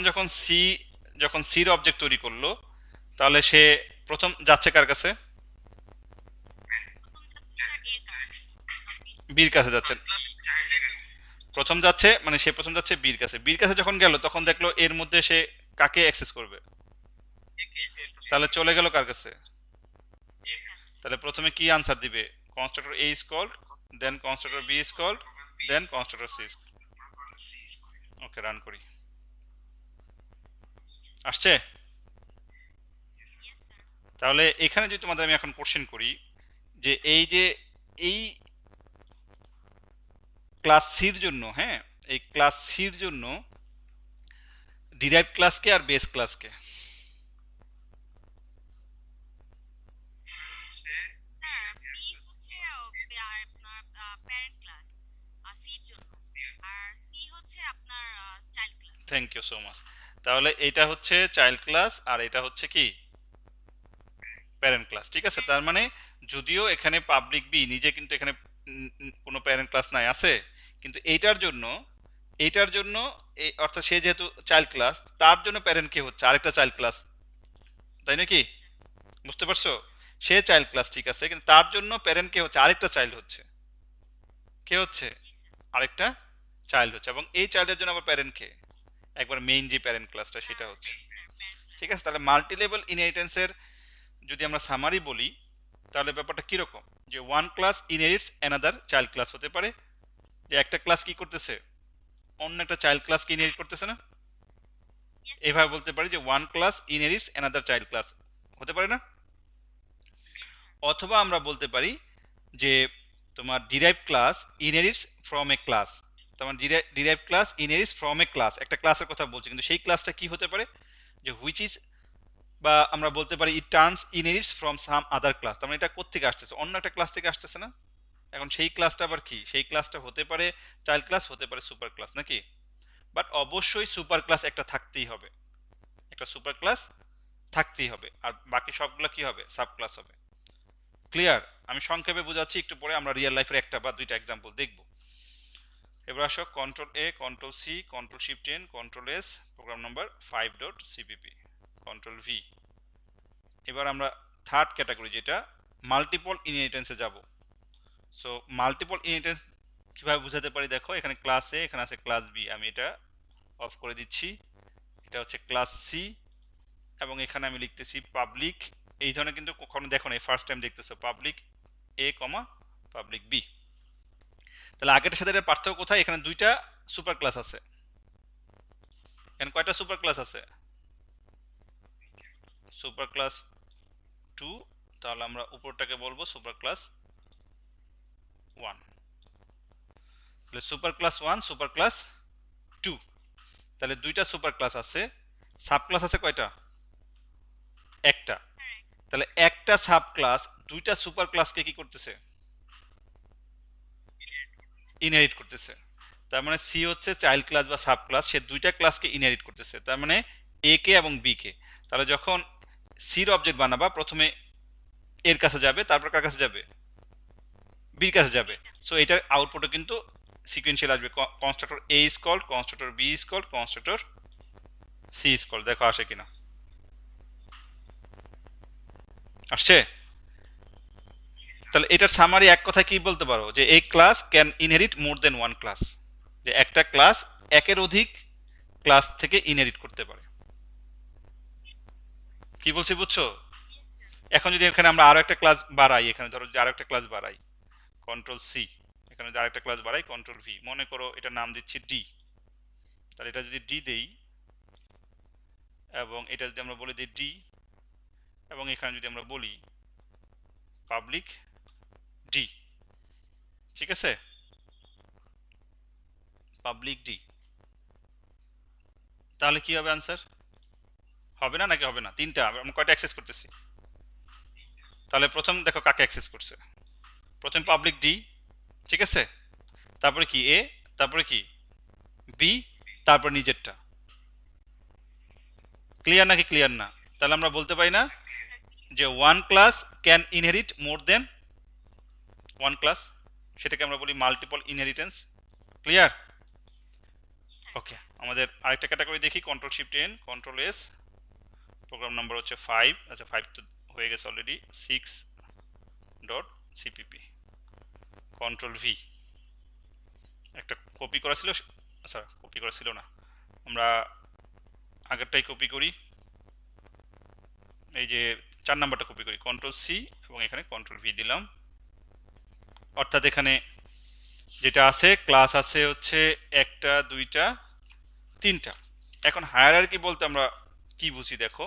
যখন সির অবজেক্ট তৈরি করলো, তাহলে সে প্রথম যাচ্ছে কার কাছে? প্রথম যাচ্ছে স্যার এর কাছে। বির কাছে যাচ্ছে। ক্লাস চাইল্ডের কাছে। প্রথম যাচ্ছে মানে সে প্রথম যাচ্ছে বির কাছে। বির কাছে যখন গেল তখন দেখলো এর মধ্যে সে কাকে অ্যাক্সেস করবে, তাহলে চলে গেল কার কাছে? এর কাছে। তাহলে প্রথমে কি আনসার দিবে? Constructor A is called, then constructor B is called, then constructor C is. Okay, run করি। আসছে? Yes sir. তাহলে এখানে যদি তোমাদের আমি এখন কোশ্চেন করি যে এই ক্লাস সির জন্য, হ্যাঁ, এই ক্লাস সির জন্য ডিরাইভ ক্লাসকে আর বেস ক্লাসকে? স্যার বি হচ্ছে আপনার প্যারেন্ট ক্লাস সির জন্য, আর সি হচ্ছে আপনার child class. Thank you so much. তাহলে এটা হচ্ছে চাইল্ড ক্লাস আর এটা হচ্ছে কি প্যারেন্ট ক্লাস, ঠিক আছে? তার মানে যদিও এখানে পাবলিক বি নিজে কিন্তু এখানে কোনো প্যারেন্ট ক্লাস নাই আছে, কিন্তু এইটার জন্য অর্থাৎ সে যেহেতু চাইল্ড ক্লাস, তার জন্য প্যারেন্ট কে হচ্ছে আরেকটা চাইল্ড ক্লাস, তাই নাকি? বুঝতে পারছো? সে চাইল্ড ক্লাস, ঠিক আছে, কিন্তু তার জন্য প্যারেন্ট কে হচ্ছে আরেকটা চাইল্ড হচ্ছে। কে হচ্ছে? আরেকটা চাইল্ড হচ্ছে, এবং এই চাইল্ডের জন্য আবার প্যারেন্ট কে? একবার মেইন যে প্যারেন্ট ক্লাসটা সেটা হচ্ছে। ঠিক আছে, তাহলে মাল্টি লেভেল ইনহেরিটেন্সের যদি আমরা সামারি বলি, তাহলে ব্যাপারটা কিরকম? যে one class inherits another child class হতে পারে, যে একটা ক্লাস কি করতেছে অন্য একটা চাইল্ড ক্লাসকে ইনহেরিট করতেছে না? এইভাবে বলতে পারি যে one class inherits another child class, হতে পারে না? অথবা আমরা বলতে পারি যে তোমার derive class inherits from a class. তোমার derive class inherits from a class, একটা ক্লাসের কথা বলছি, কিন্তু সেই ক্লাসটা কি হতে পারে? যে হুইচ ইজ, বা আমরা বলতে পারি it turns inherits from some other class. তার মানে এটা কোত্থেকে আসতেছে? অন্য একটা ক্লাস থেকে আসতেছে না? এখন সেই ক্লাসটা আবার কি? সেই ক্লাসটা হতে পারে চাইল্ড ক্লাস, হতে পারে সুপার ক্লাস, নাকি? বাট অবশ্যই সুপার ক্লাস একটা থাকতেই হবে, একটা সুপার ক্লাস থাকতেই হবে, আর বাকি সবগুলো কি হবে? সাব ক্লাস হবে। ক্লিয়ার? আমি সংক্ষেপে বোঝাচ্ছি, একটু পরে আমরা রিয়েল লাইফের একটা বা দুইটা এক্সাম্পল দেখব। এবার আসো control A, control C, control shift N, control S, program number 5.cpp, control V. এবার আমরা থার্ড ক্যাটাগরি, যেটা মাল্টিপল ইনহেরিটেন্সে যাব। সো মাল্টিপল ইনহেরিটেন্স কিভাবে বোঝাতে পারি দেখো, এখানে ক্লাস এ, এখানে আছে ক্লাস বি, আমি এটা অফ করে দিচ্ছি। এটা হচ্ছে ক্লাস সি, এবং এখানে আমি লিখতেছি পাবলিক। এই ধরনের কিন্তু কখনো দেখো না, ফার্স্ট টাইম দেখতেছো পাবলিক এ কমা পাবলিক বি। তাহলে আগের সাথে এর পার্থক্য কোথায়? এখানে দুইটা সুপার ক্লাস আছে। এখানে কয়টা সুপার ক্লাস আছে? সুপার ক্লাস 2, তাহলে আমরা উপরটাকে বলবো সুপার ক্লাস 1। তাহলে সুপার ক্লাস 1, সুপার ক্লাস 2, তাহলে দুইটা সুপার ক্লাস আছে। সাব ক্লাস আছে কয়টা? একটা। তাহলে একটা সাব ক্লাস দুইটা সুপার ক্লাসকে কি করতেছে? ইনহেরিট করতেছে। তার মানে সি হচ্ছে চাইল্ড ক্লাস বা সাব ক্লাস, সে দুইটা ক্লাসকে ইনহেরিট করতেছে, তার মানে এ কে এবং বি কে। তাহলে যখন সির অবজেক্ট বানাবা, প্রথমে এর কাছে যাবে, তারপর কার কাছে যাবে? বির কাছে যাবে। সো এটার আউটপুটও কিন্তু সিকোয়েন্সিয়াল আসবে। Constructor A is called, constructor B is called, constructor C is called. দেখো আসে কিনা। আসছে? তাহলে এটার সামারি এক কথা কি বলতে পারো, যে এই class can inherit more than one class, যে একটা ক্লাস একের অধিক ক্লাস থেকে ইনহেরিট করতে পারে। কি বলছি বুঝছো? এখন যদি এখানে আমরা আরো একটা ক্লাস বাড়াই, এখানে ধরো যে আরো একটা ক্লাস বাড়াই, কন্ট্রোল সি, এখানে যদি আরেকটা ক্লাস বাড়াই কন্ট্রোল ভি, মনে করো এটার নাম দিচ্ছি ডি, তাহলে এটা যদি ডি দেই এবং এটা যদি আমরা বলে দিই ডি, এবং এখানে যদি আমরা বলি পাবলিক ডি, ঠিক আছে, পাবলিক ডি, তাহলে কি হবে আনসার? হবে না নাকি হবে না? তিনটা আমরা কয়টা অ্যাক্সেস করতেছি? তাহলে প্রথম দেখো কাকে অ্যাক্সেস করছে, প্রথম পাবলিক ডি, ঠিক আছে, তারপরে কি এ, তারপরে কি বি, তারপর নিজেরটা। ক্লিয়ার নাকি ক্লিয়ার না? তাহলে আমরা বলতে পারি না যে one class can inherit more than one class, সেটাকে আমরা বলি মাল্টিপল ইনহেরিটেন্স। ক্লিয়ার? ওকে, আমাদের আরেকটা ক্যাটাগরি দেখি, control shift N, control S, program number হচ্ছে 5, আচ্ছা 5 তো হয়ে গেছে অলরেডি, 6.cpp, কন্ট্রোল ভি, একটা কপি করা ছিল, আচ্ছা কপি করা ছিল না, আমরা আগেরটাই কপি করি, এই যে 4 নাম্বারটা কপি করি, কন্ট্রোল সি এবং এখানে কন্ট্রোল ভি দিলাম। অর্থাৎ এখানে যেটা আছে, ক্লাস আছে হচ্ছে একটা, দুইটা, তিনটা। এখন হায়ারার্কি বলতে আমরা কি বুঝি দেখো,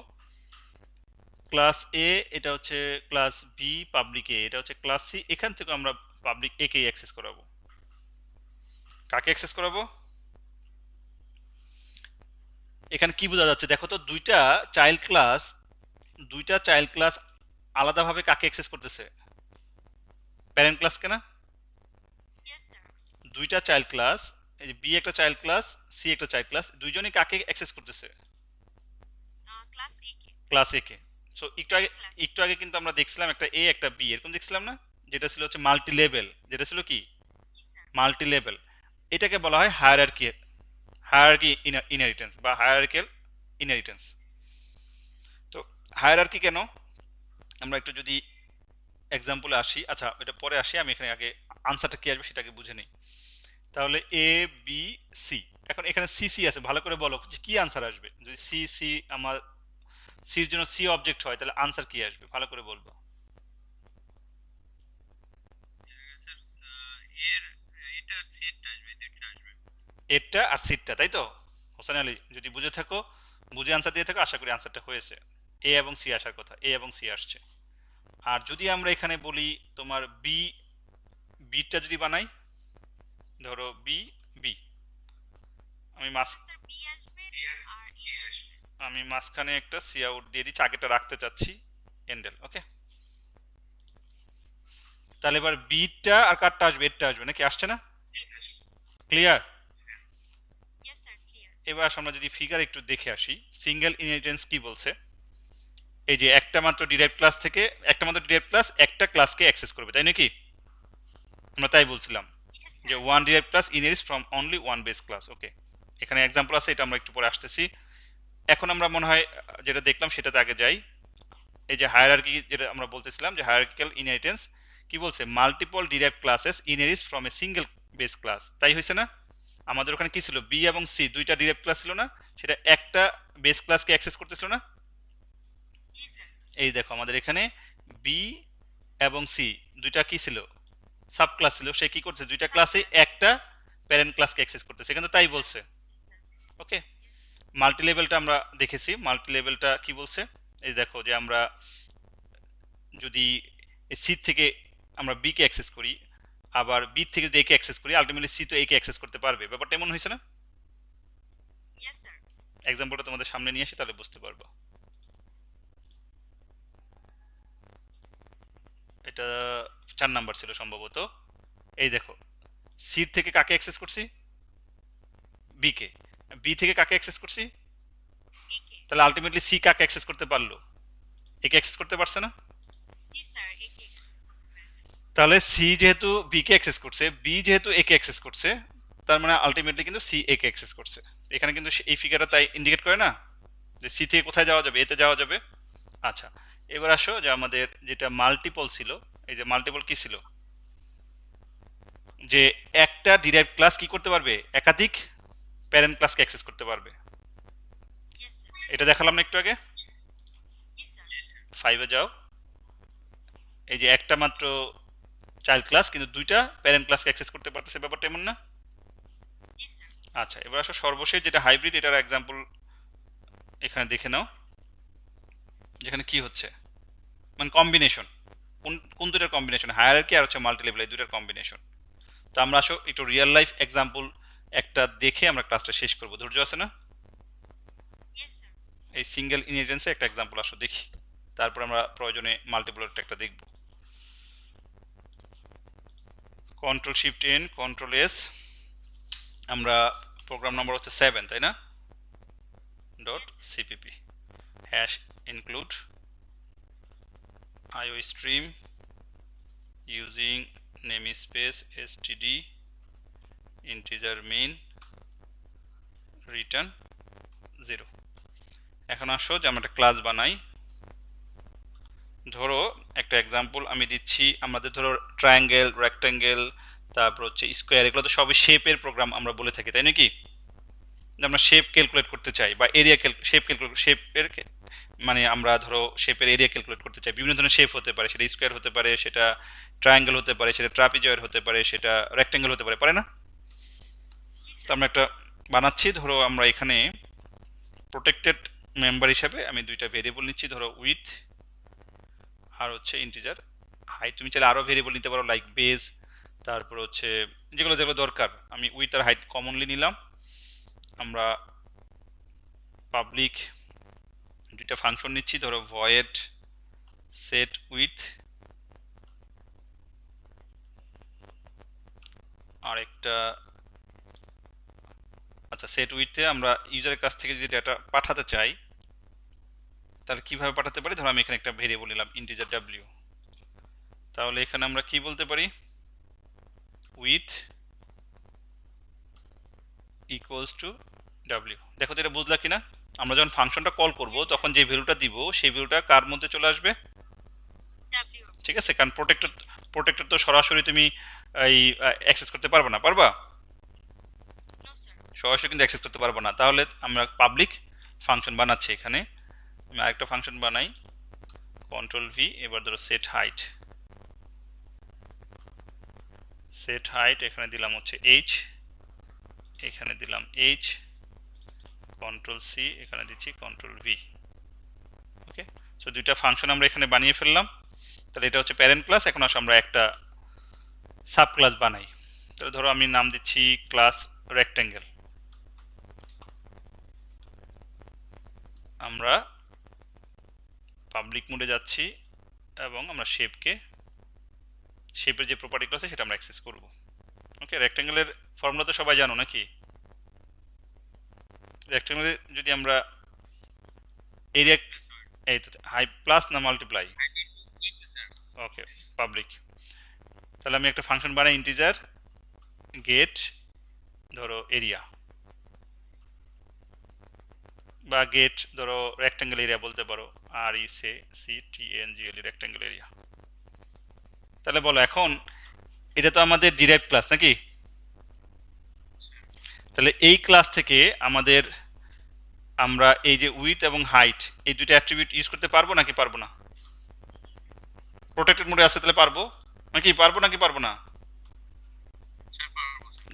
ক্লাস এ এটা হচ্ছে ক্লাস বি, পাবলিক এ এটা হচ্ছে ক্লাস সি, এখান থেকে আমরা পাবলিক এ কে অ্যাক্সেস করাবো। কাকে অ্যাক্সেস করাবো? এখানে কি বোঝা যাচ্ছে দেখো তো, দুইটা চাইল্ড ক্লাস আলাদাভাবে কাকে অ্যাক্সেস করতেছে? প্যারেন্ট ক্লাসকে না? Yes sir. দুইটা চাইল্ড ক্লাস, এই যে বি একটা চাইল্ড ক্লাস, সি একটা চাইল্ড ক্লাস, দুইজনই কাকে অ্যাক্সেস করতেছে? ক্লাস এ কে। ক্লাস এ কে। So parent class. একটু আগে কিন্তু আমরা দেখছিলাম একটা এ একটা বি এরকম দেখছিলাম না, যেটা ছিল হচ্ছে মাল্টি লেভেল, যেটা ছিল কি জি স্যার। মাল্টি লেভেল, এটাকে বলা হয় হায়ারার্কি ইনহেরিটেন্স বা হায়ারার্কিয়াল ইনহেরিটেন্স। তো হায়ারার্কি কেন, আমরা একটু যদি এক্সাম্পলে আসি, আচ্ছা এটা পরে আসি, আমি এখানে আগে আনসারটা কি আসবে সেটাকে বুঝে নিই। তাহলে এ বি সি, এখন এখানে সি সি আছে, ভালো করে বলো যে কি আনসার আসবে, যদি সি সি আমার সির জন্য সি অবজেক্ট হয় তাহলে আনসার কি আসবে, ভালো করে বলবো। স্যার এর এটা সেটটা আসবে, দুটো আসবে। এরটা আর সিটটা, তাই তো? হোসেন আলী, যদি বুঝে থাকো, বুঝে আনসার দিয়ে থাকো, আশা করি আনসারটা হয়েছে। এ এবং সি আসার কথা, এ এবং সি আসছে। আর যদি আমরা এখানে বলি তোমার বিটা যদি বানাই, ধরো বি বি, আমি মাস স্যার বি আসবে আর ই আসবে। আমি মাঝখানে একটা সি আউট দিয়ে দিচ্ছি, আগেটা রাখতে চাচ্ছি এন্ডেল, ওকে। তাহলে এবার বিটা আর কারটা আসবে, এরটা আসবে নাকি, আসছে না? ক্লিয়ার? Yes sir clear. এবার আমরা যদি ফিগার একটু দেখে আসি, সিঙ্গেল ইনহেরিটেন্স কি বলছে, এই যে একটা মাত্র ডিরাইভড ক্লাস থেকে, একটা মাত্র ডিরাইভড ক্লাস একটা ক্লাসকে অ্যাক্সেস করবে, তাই নাকি? আমরা তাই বলছিলাম ইয়েস যে sir. One derived class inherits from only one base class, okay. এখানে এক্সাম্পল আছে, এটা আমরা একটু পরে আসতেছি। এখন আমরা মনে হয় যেটা দেখলাম সেটাতে আগে যাই। এই যে হায়ারার্কি যেটা আমরা বলতেছিলাম, যে হায়ারার্কিক্যাল ইনহেরিটেন্স কি বলছে, multiple derived classes inherits from a single base class, তাই হয়েছে না? আমাদের ওখানে কি ছিল, বি এবং সি দুইটা ডিরাইভড ক্লাস ছিল না, সেটা একটা বেস ক্লাসকে অ্যাক্সেস করতেছিল না। জি স্যার। এই দেখো আমাদের এখানে বি এবং সি দুইটা কি ছিল, সাব ক্লাস ছিল, সে কি করছে, দুইটা ক্লাসে একটা প্যারেন্ট ক্লাসকে অ্যাক্সেস করতেছে, এখানে তাই বলছে, ওকে। মাল্টি লেভেলটা আমরা দেখেছি, মাল্টি লেভেলটা কি বলছে, এই দেখো যে আমরা যদি সি থেকে আমরা বি কে অ্যাক্সেস করি, আবার বি থেকে যদি এ কে অ্যাক্সেস করি, আলটিমেটলি সি তো এ কে অ্যাক্সেস করতে পারবে, ব্যাপারটা এমন হয়েছে না? Yes sir. এক্সাম্পলটা তোমাদের সামনে নিয়ে আসি, তাহলে বুঝতে পারবো। এটা 4 নাম্বার ছিল সম্ভবত। এই দেখো, সি থেকে কাকে অ্যাক্সেস করছি, বি কে, বি থেকে কাকে অ্যাক্সেস করছি, এ কে। তাহলে আলটিমেটলি সি কাকে অ্যাক্সেস করতে পারলো, এ কে অ্যাক্সেস করতে পারছে না? জি স্যার এ কে অ্যাক্সেস করতে পেরেছে। তাহলে সি যেহেতু বি কে অ্যাক্সেস করছে, বি যেহেতু এ কে অ্যাক্সেস করছে, তার মানে আলটিমেটলি কিন্তু সি এ কে অ্যাক্সেস করছে। এখানে কিন্তু এই ফিগারটা তাই ইন্ডিকেট করে না যে সি থেকে কোথায় যাওয়া যাবে, এতে যাওয়া যাবে। আচ্ছা, এবার আসো যে আমাদের যেটা মাল্টিপল ছিল, এই যে মাল্টিপল কি ছিল, যে একটা ডিরাইভড ক্লাস কি করতে পারবে, একাধিক প্যারেন্ট ক্লাসকে অ্যাক্সেস করতে পারবে। Yes sir. এটা দেখালাম না একটু আগে। জি স্যার। 5-এ যাও, এই যে একটা মাত্র চাইল্ড ক্লাস কিন্তু দুইটা প্যারেন্ট ক্লাসকে অ্যাক্সেস করতে পারতেছে, ব্যাপারটা এমন না? জি স্যার। আচ্ছা, এবার আসো সর্বশেষ যেটা হাইব্রিড, এটার এক্সাম্পল এখানে দেখে নাও, যেখানে কি হচ্ছে, মানে কম্বিনেশন, কোন কোন দুটার কম্বিনেশন, হায়ারার্কি আর হচ্ছে মাল্টি লেভেল, এই দুটার কম্বিনেশন। তো আমরা আসো একটু রিয়েল লাইফ এক্সাম্পল একটা দেখে আমরা ক্লাসটা শেষ করব, ধৈর্য আছে না? Yes sir. এই সিঙ্গেল ইনহেরিটেন্সে একটা এক্সাম্পল আসো দেখি, তারপর আমরা প্রয়োজনে মাল্টিপলের একটা দেখব। Control shift N, control S, আমরা প্রোগ্রাম নাম্বার হচ্ছে 7, তাই না? Dot CPP hash include IO stream using namespace std integer main return 0। এখন আসো যে আমরা একটা ক্লাস বানাই। ধরো একটা এক্সাম্পল আমি দিচ্ছি, আমাদের ধরো ট্রায়াঙ্গেল, রেক্ট্যাঙ্গেল, তারপর হচ্ছে স্কোয়ার, এগুলো তো সবই শেপের প্রোগ্রাম আমরা বলে থাকি, তাই নাকি? আমরা শেপ ক্যালকুলেট করতে চাই বা এরিয়া শেপ ক্যালকুলেট, শেপের মানে আমরা ধরো শেপের এরিয়া ক্যালকুলেট করতে চাই, বিভিন্ন ধরনের শেপ হতে পারে, সেটা স্কোয়ার হতে পারে, সেটা ট্রায়াঙ্গেল হতে পারে, সেটা ট্রাপিজয়েড হতে পারে, সেটা রেক্ট্যাঙ্গেল হতে পারে, পারে না? জি তো স্যার। আমরা একটা বানাচ্ছি, ধরো আমরা এখানে প্রোটেক্টেড মেম্বার হিসাবে আমি দুইটা ভেরিয়েবল নিচ্ছি, ধরো উইথ আর হচ্ছে ইন্টিজার হাইট। তুমি চাইলে আরও ভেরিয়েবল নিতে পারো, লাইক বেজ, তারপর হচ্ছে যেগুলো যেগুলো দরকার। আমি উইথ আর হাইট কমনলি নিলাম। আমরা পাবলিক দুইটা ফাংশন নিচ্ছি, ধরো ভয়েড সেট উইথ আর একটা, আচ্ছা সেট উইথে আমরা ইউজারের কাছ থেকে যদি ডেটা পাঠাতে চাই তাহলে কিভাবে পাঠাতে পারি, ধরো আমি এখানে একটা ভেরিয়েবল নিলাম ইন্টিজার ডাব্লিউ, তাহলে এখানে আমরা কি বলতে পারি, উইথ ইকুয়ালস টু ডাব্লিউ। দেখো তো এটা বুঝলা কিনা? আমরা যখন ফাংশনটা কল করব তখন যে ভ্যালুটা দিব সেই ভ্যালুটা কার মধ্যে চলে আসবে, ডাব্লিউ। ঠিক আছে? কারণ প্রোটেক্টর তো সরাসরি তুমি এই অ্যাক্সেস করতে পারবে না, পারবা? No sir. সরাসরি কিন্তু অ্যাক্সেস করতে পারবো না। তাহলে আমরা পাবলিক ফাংশন বানাচ্ছি এখানে। আমি আরেকটা ফাংশন বানাই, কন্ট্রোল ভি, এবার ধরো সেট হাইট, সেট হাইট এখানে দিলাম হচ্ছে এইচ, এখানে দিলাম এইচ, কন্ট্রোল সি, এখানে দিচ্ছি কন্ট্রোল ভি। ওকে, সো দুইটা ফাংশন আমরা এখানে বানিয়ে ফেললাম। তাহলে এটা হচ্ছে প্যারেন্ট ক্লাস। এখন আসো আমরা একটা সাব ক্লাস বানাই। তাহলে ধরো আমি নাম দিচ্ছি ক্লাস রেক্ট্যাঙ্গেল। আমরা পাবলিক মোডে যাচ্ছি এবং আমরা শেপের যে প্রপার্টিগুলো আছে সেটা আমরা অ্যাক্সেস করব। ওকে, রেক্ট্যাঙ্গেলের ফর্মুলা তো সবাই জানো নাকি? রেক্ট্যাঙ্গেলে যদি আমরা এরিয়া, এই তো হাই প্লাস না মাল্টিপ্লাই, ওকে পাবলিক, তাহলে আমি একটা ফাংশন বানাই ইন্টিজার গেট ধরো এরিয়া, বা গেট ধরো রেক্ট্যাঙ্গেল এরিয়া বলতে পারো, আর ই সে সি টি এন জি এল, রেক্ট্যাঙ্গেল এরিয়া। তাহলে বলো এখন এটা তো আমাদের ডিরাইভ ক্লাস নাকি? তাহলে এই ক্লাস থেকে আমরা এই যে উইথ এবং হাইট এই দুইটা অ্যাট্রিবিউট ইউজ করতে পারবো নাকি পারবো না? প্রোটেক্টেড মোডে আছে তাহলে পারবো নাকি, পারবো নাকি পারবো না?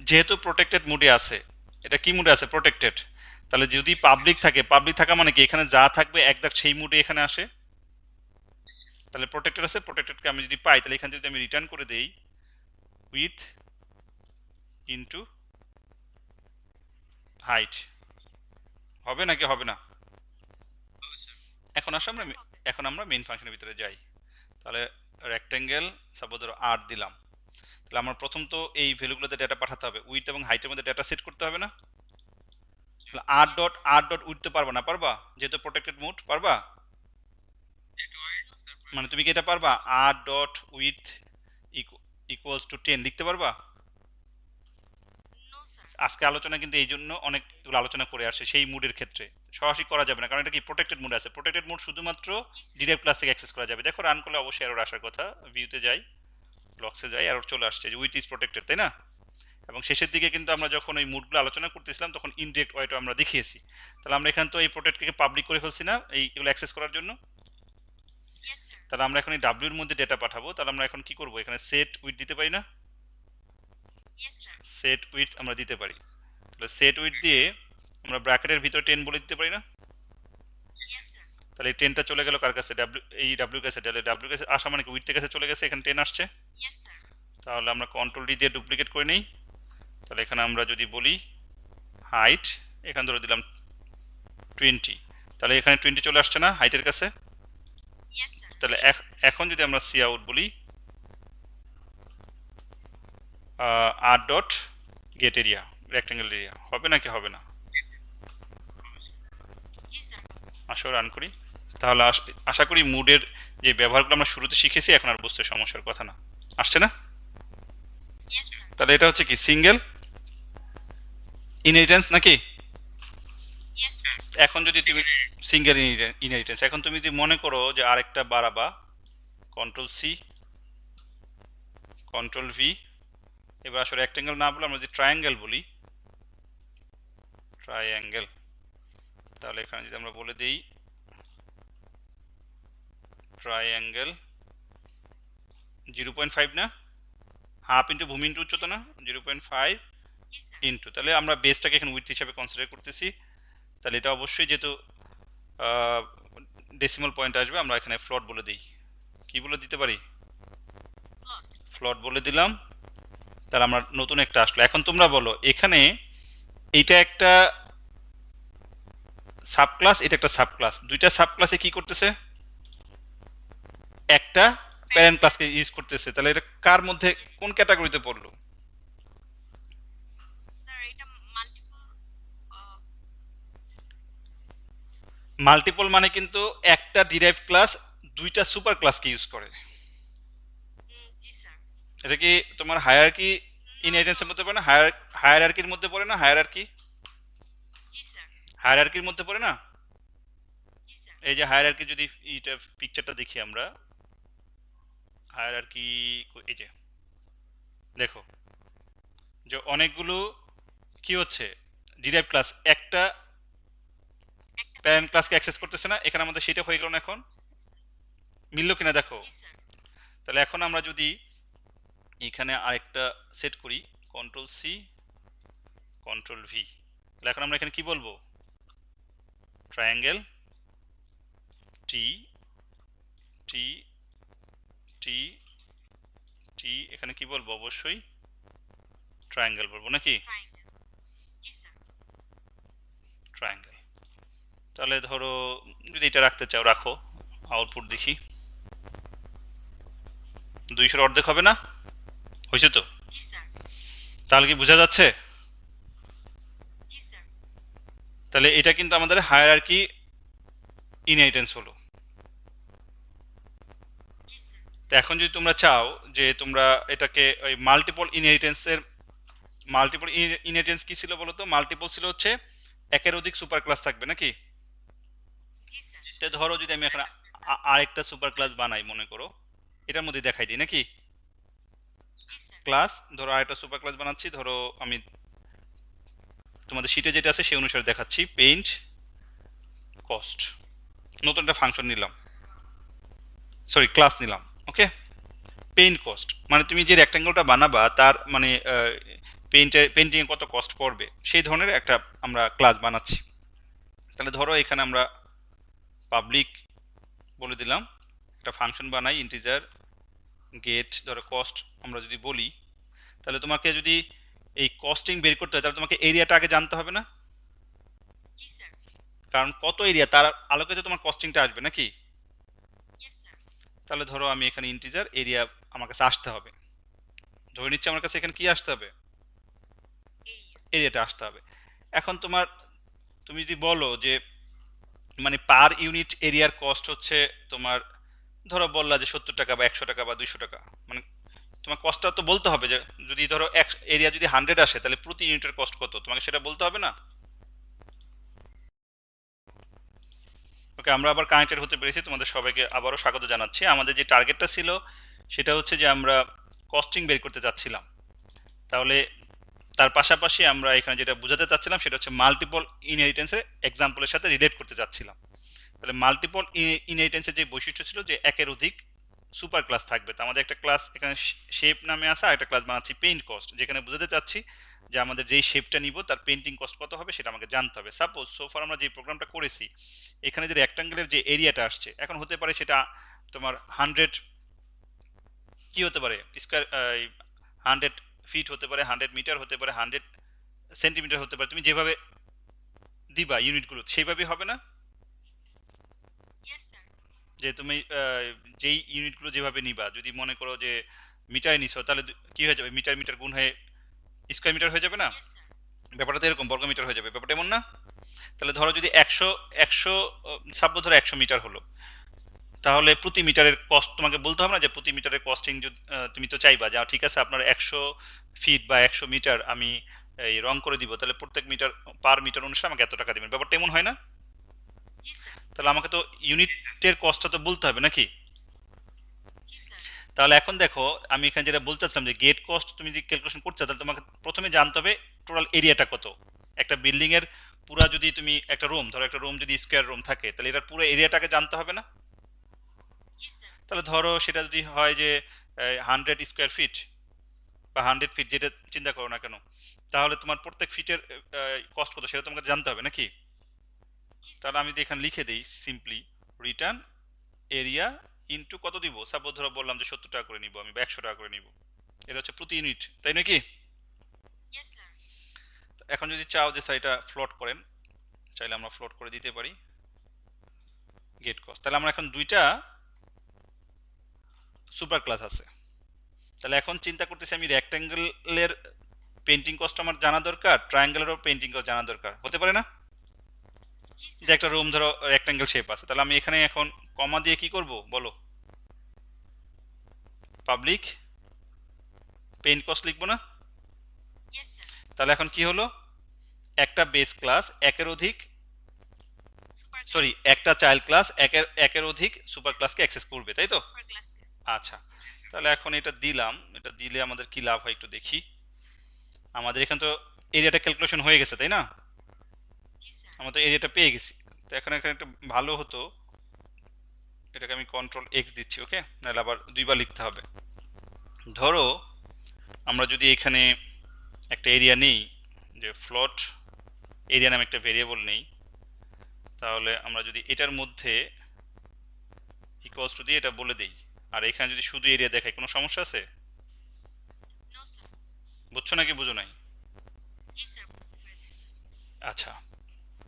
যেহেতু প্রোটেক্টেড মোডে আছে, এটা কি মোডে আছে? প্রোটেক্টেড। তাহলে যদি পাবলিক থাকে, পাবলিক থাকা মানে কি এখানে যা থাকবে একদম সেই মোডে এখানে আসে। তাহলে প্রোটেক্টেড আছে, প্রোটেক্টেডকে আমি যদি পাই তাহলে এখানে যদি আমি রিটার্ন করে দেই উইথ ইনটু হাইট, হবে নাকি হবে না? এখন আসো আমরা মেইন ফাংশনের ভিতরে যাই। তাহলে রেক্ট্যাঙ্গেল সাপোজ ধরো 8 দিলাম। তাহলে আমার প্রথম তো এই ভ্যালুগুলোতে ডেটা পাঠাতে হবে, উইথ এবং হাইটের মধ্যে ডেটা সেট করতে হবে না? তাহলে 8 ডট উঠতে পারবা না? পারবা, যেহেতু প্রোটেক্টেড মোড পারবা। মানে তুমি কি এটা পারবা 8 ডট উইথ ইকুয়ালস টু 10 লিখতে পারবা? No sir. আজকে আলোচনা কিন্তু এই জন্য অনেকগুলো আলোচনা করে আসছে সেই মুডের ক্ষেত্রে সরাসরি করা যাবে না, কারণ এটা কি প্রোটেক্টেড মুড আছে। প্রোটেক্টেড মুড শুধুমাত্র ডিরাইভ ক্লাস থেকে অ্যাক্সেস করা যাবে। দেখো রান করলে অবশ্যই এরর আসার কথা, ভিউতে যাই, ব্লকসে যাই, এরর চলে আসছে যে উইথ ইজ প্রোটেক্টেড, তাই না? এবং শেষের দিকে কিন্তু আমরা যখন ওই মুডগুলো আলোচনা করতেছিলাম তখন ইনডিরেক্ট ওয়েটা আমরা দেখিয়েছি। তাহলে আমরা এখানে তো এই প্রোটেক্টকে পাবলিক করে ফেলছি না এইগুলো অ্যাক্সেস করার জন্য। Yes sir. তাহলে আমরা এখন এই ডাব্লিউ এর মধ্যে ডেটা পাঠাবো। তাহলে আমরা এখন কি করব, এখানে সেট উইথ দিতে পারি না? Yes sir. সেট উইথ আমরা দিতে পারি। তাহলে সেট উইথ দিয়ে আমরা ব্র্যাকেটের ভিতরে 10 বলে দিতে পারি না? Yes sir. তাহলে এই 10টা চলে গেল কার কাছে, এই ডাব্লিউ কাছে। তাহলে ডাব্লিউ কাছে আসা মানে কি উইথের কাছে চলে গেছে, এখানে 10 আসছে। Yes sir. তাহলে আমরা কন্ট্রোল ডি দিয়ে ডুপ্লিকেট করে নিই। তাহলে এখানে আমরা যদি বলি হাইট, এখানে ধরে দিলাম 20, তাহলে এখানে 20 চলে আসছে না হাইটের কাছে? Yes sir. তাহলে এখন যদি আমরা সি আউট বলি R dot get area rectangle area, হবে নাকি হবে না? জি স্যার। আসো রান করি। তাহলে আশা করি মুডের যে ব্যবহারগুলো আমরা শুরুতে শিখেছি এখন আর বুঝতে সমস্যার কথা না, আসছে না? Yes sir. তাহলে এটা হচ্ছে কি সিঙ্গেল ইনহেরিটেন্স নাকি? Yes sir. এখন যদি তুমি সিঙ্গেল ইনহেরিটেন্স, এখন তুমি যদি মনে করো যে আরেকটা বাড়াবা, কন্ট্রোল সি, কন্ট্রোল ভি, এবার আসলে রেক্টেঙ্গেল না বলে আমরা যদি ট্রায়াঙ্গেল বলি, ট্রায়াঙ্গেল, তাহলে এখানে যদি আমরা বলে দিই ট্রায়াঙ্গেল 0.5 না, হাফ ইন্টু ভূমি ইন্টু উচ্চতা না, 0.5 জি স্যার। ইন্টু, তাহলে আমরা বেসটাকে এখানে উইথ হিসাবে কনসিডার করতেছি। তাহলে এটা অবশ্যই যেহেতু ডেসিমাল পয়েন্ট আসবে আমরা এখানে ফ্লট বলে দিই। কি বলে দিতে পারি? প্লট। ফ্লট বলে দিলাম। তাহলে আমরা নতুন একটা আসলো। এখন তোমরা বলো এখানে এইটা একটা সাবক্লাস, এটা একটা সাবক্লাস, দুইটা সাবক্লাসে কি করতেছে? একটা প্যারেন্ট ক্লাসকে ইউজ করতেছে। তাহলে এটা কার মধ্যে কোন ক্যাটাগরিতে পড়লো? স্যার এটা মাল্টিপল। মাল্টিপল মানে কিন্তু একটা ডিরাইভড ক্লাস দুইটা সুপার ক্লাসকে ইউজ করে। জি স্যার। এটা কি তোমার হায়ারার্কি ইনহেরিটেন্সের মধ্যে পড়ে না? হায়ারার্কির মধ্যে পড়ে না? হায়ারার্কি জি স্যার। হায়ারার্কির মধ্যে পড়ে না? জি স্যার। এই যে হায়ারার্কি যদি এটা পিকচারটা দেখি আমরা, হায়ারার্কি এই যে দেখো যে অনেকগুলো কি হচ্ছে ডিরাইভ ক্লাস একটা একটা প্যারেন্ট ক্লাসকে অ্যাক্সেস করতেছে না, এখানে আমাদের সেটা হয়ে গেল না। এখন মিললো কিনা দেখো। জি স্যার। তাহলে এখন আমরা যদি এখানে আরেকটা সেট করি, কন্ট্রোল সি, কন্ট্রোল ভি, তাহলে এখন আমরা এখানে কি বলবো? ট্রায়াঙ্গেল টি টি টি টি, এখানে কি বলবো? অবশ্যই ট্রায়াঙ্গেল বলবো নাকি? ট্রায়াঙ্গেল। জি স্যার। ট্রায়াঙ্গেল। তাহলে ধরো যদি এটা রাখতে চাও রাখো, আউটপুট দেখি 200-র অর্ধেক হবে না? হয়েছে তো? জি স্যার। তাহলে কি বোঝা যাচ্ছে? জি স্যার। তাহলে এটা কিন্তু আমাদের হায়ারার্কি ইনহেরিটেন্স হলো। জি স্যার। তো এখন যদি তোমরা চাও যে তোমরা এটাকে ওই মাল্টিপল ইনহেরিটেন্স কি ছিল বলো তো? মাল্টিপল ছিল হচ্ছে একের অধিক সুপার ক্লাস থাকবে নাকি? জি স্যার। তো ধরো যদি আমি এখন আরেকটা সুপার ক্লাস বানাই, মনে করো এটার মধ্যে দেখাই দিই নাকি জি স্যার। ক্লাস, ধরো আরেকটা সুপার ক্লাস বানাচ্ছি, ধরো আমি তোমাদের শীটে যেটা আছে সেই অনুসারে দেখাচ্ছি। পেইন্ট কস্ট, নতুন একটা ফাংশন নিলাম, সরি ক্লাস নিলাম, ওকে। পেইন্ট কস্ট মানে তুমি যে রেক্ট্যাঙ্গেলটা বানাবা তার মানে পেইন্টিংয়ে কত কস্ট পড়বে সেই ধরনের একটা আমরা ক্লাস বানাচ্ছি। তাহলে ধরো এখানে আমরা পাবলিক বলে দিলাম, একটা ফাংশন বানাই ইন্টিজার গেট, ধরো কস্ট আমরা যদি বলি, তাহলে তোমাকে যদি এই কস্টিং বের করতে হয় তাহলে তোমাকে এরিয়াটা আগে জানতে হবে না? জি স্যার। কারণ কত এরিয়া তার আলোকে তো তোমার কস্টিংটা আসবে নাকি? Yes sir. তাহলে ধরো আমি এখানে ইন্টিজার এরিয়া আমার কাছে আসতে হবে, ধরে নিচ্ছি আমার কাছে এখানে কি আসতে হবে? এরিয়া। এরিয়াটা আসতে হবে। এখন তুমি যদি বলো যে মানে পার ইউনিট এরিয়ার কস্ট হচ্ছে তোমার, ধরো বললা যে 70 টাকা বা 100 টাকা বা 200 টাকা, মানে তোমার কস্টটা তো বলতে হবে যে যদি ধরো এক এরিয়া যদি 100 আসে তাহলে প্রতি ইউনিটের কস্ট কত, তোমাকে সেটা বলতে হবে না? ওকে, আমরা আবার কানেক্টেড হতে পেরেছি, তোমাদের সবাইকে আবারও স্বাগত জানাচ্ছি। আমাদের যে টার্গেটটা ছিল সেটা হচ্ছে যে আমরা কস্টিং বের করতে চাচ্ছিলাম। তাহলে তার পাশাপাশি আমরা এখানে যেটা বোঝাতে চাচ্ছিলাম সেটা হচ্ছে মাল্টিপল ইনহেরিটেন্সের এক্সাম্পলের সাথে রিলেট করতে চাচ্ছিলাম। তাহলে মাল্টিপল ইনহেরিটেন্সের যে বৈশিষ্ট্য ছিল যে একের অধিক সুপার ক্লাস থাকবে। তো আমাদের একটা ক্লাস এখানে শেপ নামে আসা, একটা ক্লাস বানাচ্ছি পেইন্ট কস্ট, যেখানে বোঝাতে চাচ্ছি যে আমাদের যেই শেপটা নিব তার পেইন্টিং কস্ট কত হবে সেটা আমাকে জানতে হবে। সাপোজ সোফার আমরা যে প্রোগ্রামটা করেছি এখানে যে রেক্টাঙ্গেলের যে এরিয়াটা আসছে, এখন হতে পারে সেটা তোমার 100, কি হতে পারে, স্কোয়ার 100 ফিট হতে পারে, 100 মিটার হতে পারে, 100 সেন্টিমিটার হতে পারে। তুমি যেভাবে দিবা ইউনিটগুলো সেইভাবেই হবে না? Yes sir. যে তুমি যেই ইউনিটগুলো যেভাবে নিবা, যদি মনে করো যে মিটারে নিছো তাহলে কি হয়ে যাবে, মিটার মিটার গুণ হয়ে স্কোয়ার মিটার হয়ে যাবে না? Yes sir. ব্যাপারটা তো এরকম, বর্গ মিটার হয়ে যাবে, ব্যাপারটা এমন না? তাহলে ধরো যদি 100 সাপোজ ধরো 100 মিটার হলো, তাহলে প্রতি মিটারের কস্ট তোমাকে বলতে হবে না যে প্রতি মিটারের কস্টিং তুমি তো চাইবা যে ঠিক আছে আপনার 100 ফিট বা 100 মিটার আমি এই রং করে দিব, তাহলে প্রত্যেক মিটার পার মিটার অনুসারে আমাকে এত টাকা দিবেন, ব্যাপারটা এমন হয় না? জি স্যার। তাহলে আমাকে তো ইউনিটের কস্টটা তো বলতে হবে নাকি? জি স্যার। তাহলে এখন দেখো আমি এখানে যেটা বলতে চাচ্ছিলাম যে গেট কস্ট তুমি যদি ক্যালকুলেশন করতে চাও তাহলে তোমাকে প্রথমে জানতে হবে টোটাল এরিয়াটা কত। একটা বিল্ডিং এর পুরা যদি তুমি একটা রুম ধরো, একটা রুম যদি স্কোয়ার রুম থাকে তাহলে এটার পুরো এরিয়াটাকে জানতে হবে না? জি স্যার। তাহলে ধরো সেটা যদি হয় যে 100 স্কোয়ার ফিট বা 100 ফিট, যেটা চিন্তা করো না কেন, তাহলে তোমার প্রত্যেক ফিটের কস্ট কত সেটা তোমাকে জানতে হবে নাকি? জি স্যার। তাহলে আমি যদি এখানে লিখে দিই সিম্পলি রিটার্ন এরিয়া ইনটু কত দিব, সাপোজ ধরো বললাম যে 70 টাকা করে নিব আমি বা 100 টাকা করে নিব, এটা হচ্ছে প্রতি ইউনিট, তাই নাকি? Yes sir. এখন যদি চাও যে স্যার এটা ফ্লোট করেন, চাইলে আমরা ফ্লোট করে দিতে পারি গেট কস্ট। তাহলে আমরা এখন দুইটা সুপার ক্লাস আছে, তাহলে এখন চিন্তা করতেছি আমি রেক্ট্যাঙ্গেলের পেন্টিং কস্ট আমার জানা দরকার, ট্রায়াঙ্গেলেরও পেন্টিং কস্ট জানা দরকার, হতে পারে না? জি যে স্যার। একটা রুম ধরো রেক্ট্যাঙ্গেল শেপ আছে, তাহলে আমি এখানে এখন কমা দিয়ে কি করব বলো, পাবলিক পেইন্ট কস্ট লিখবো না? Yes sir. তাহলে এখন কি হলো, একটা বেস ক্লাস একের অধিক, সুপার সরি ক্লাস। একটা চাইল্ড ক্লাস একের অধিক সুপার ক্লাসকে অ্যাক্সেস করবে, তাই তো? Super class. আচ্ছা, তাহলে এখন এটা দিলাম, এটা দিলে আমাদের কি লাভ হয় একটু দেখি। আমাদের এখানে তো এরিয়াটা ক্যালকুলেশন হয়ে গেছে তাই না? জি স্যার। আমরা তো এরিয়াটা পেয়ে গেছি। তো এখন এখানে একটা ভালো হতো, এটাকে আমি কন্ট্রোল এক্স দিচ্ছি, ওকে, নাহলে আবার দুইবার লিখতে হবে। ধরো আমরা যদি এখানে একটা এরিয়া নেই, যে ফ্লোট এরিয়া নামে একটা ভেরিয়েবল নেই, তাহলে আমরা যদি এটার মধ্যে ইকুয়ালস টু দিয়ে এটা বলে দেই, আর এখানে যদি শুধু এরিয়া দেখাই, কোনো সমস্যা আছে? No sir. বুঝছো নাকি বুঝো নাই? জি স্যার, বুঝতে পেরেছি। আচ্ছা,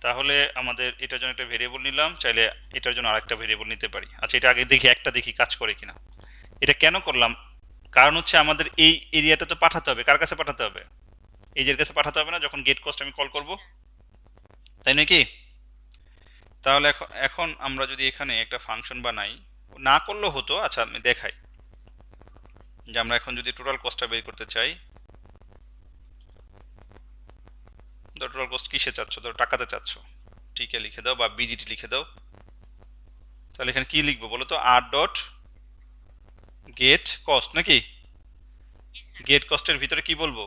তাহলে আমাদের এটার জন্য একটা ভেরিয়েবল নিলাম, চাইলে এটার জন্য আরেকটা ভেরিয়েবল নিতে পারি। আচ্ছা, এটা আগে দেখি, একটা দেখি কাজ করে কিনা। এটা কেন করলাম, কারণ হচ্ছে আমাদের এই এরিয়াটা তো পাঠাতে হবে, কার কাছে পাঠাতে হবে, এই যে এর কাছে পাঠাতে হবে না যখন গেট কস্ট আমি কল জি করব, স্যার। তাই নাকি? তাহলে এখন এখন আমরা যদি এখানে একটা ফাংশন বানাই, না করলেও হতো, আচ্ছা আমি দেখাই যে আমরা এখন যদি টোটাল কস্টটা বের করতে চাই, ধরো টোটাল কস্ট কিসে চাচ্ছ, ধরো টাকাতে চাচ্ছ, টিকে লিখে দাও বা বিজিটি লিখে দাও। তাহলে এখানে কি লিখবো বলো তো, আর ডট গেট কস্ট নাকি? জি স্যার। গেট কস্টের ভিতরে কি বলবো,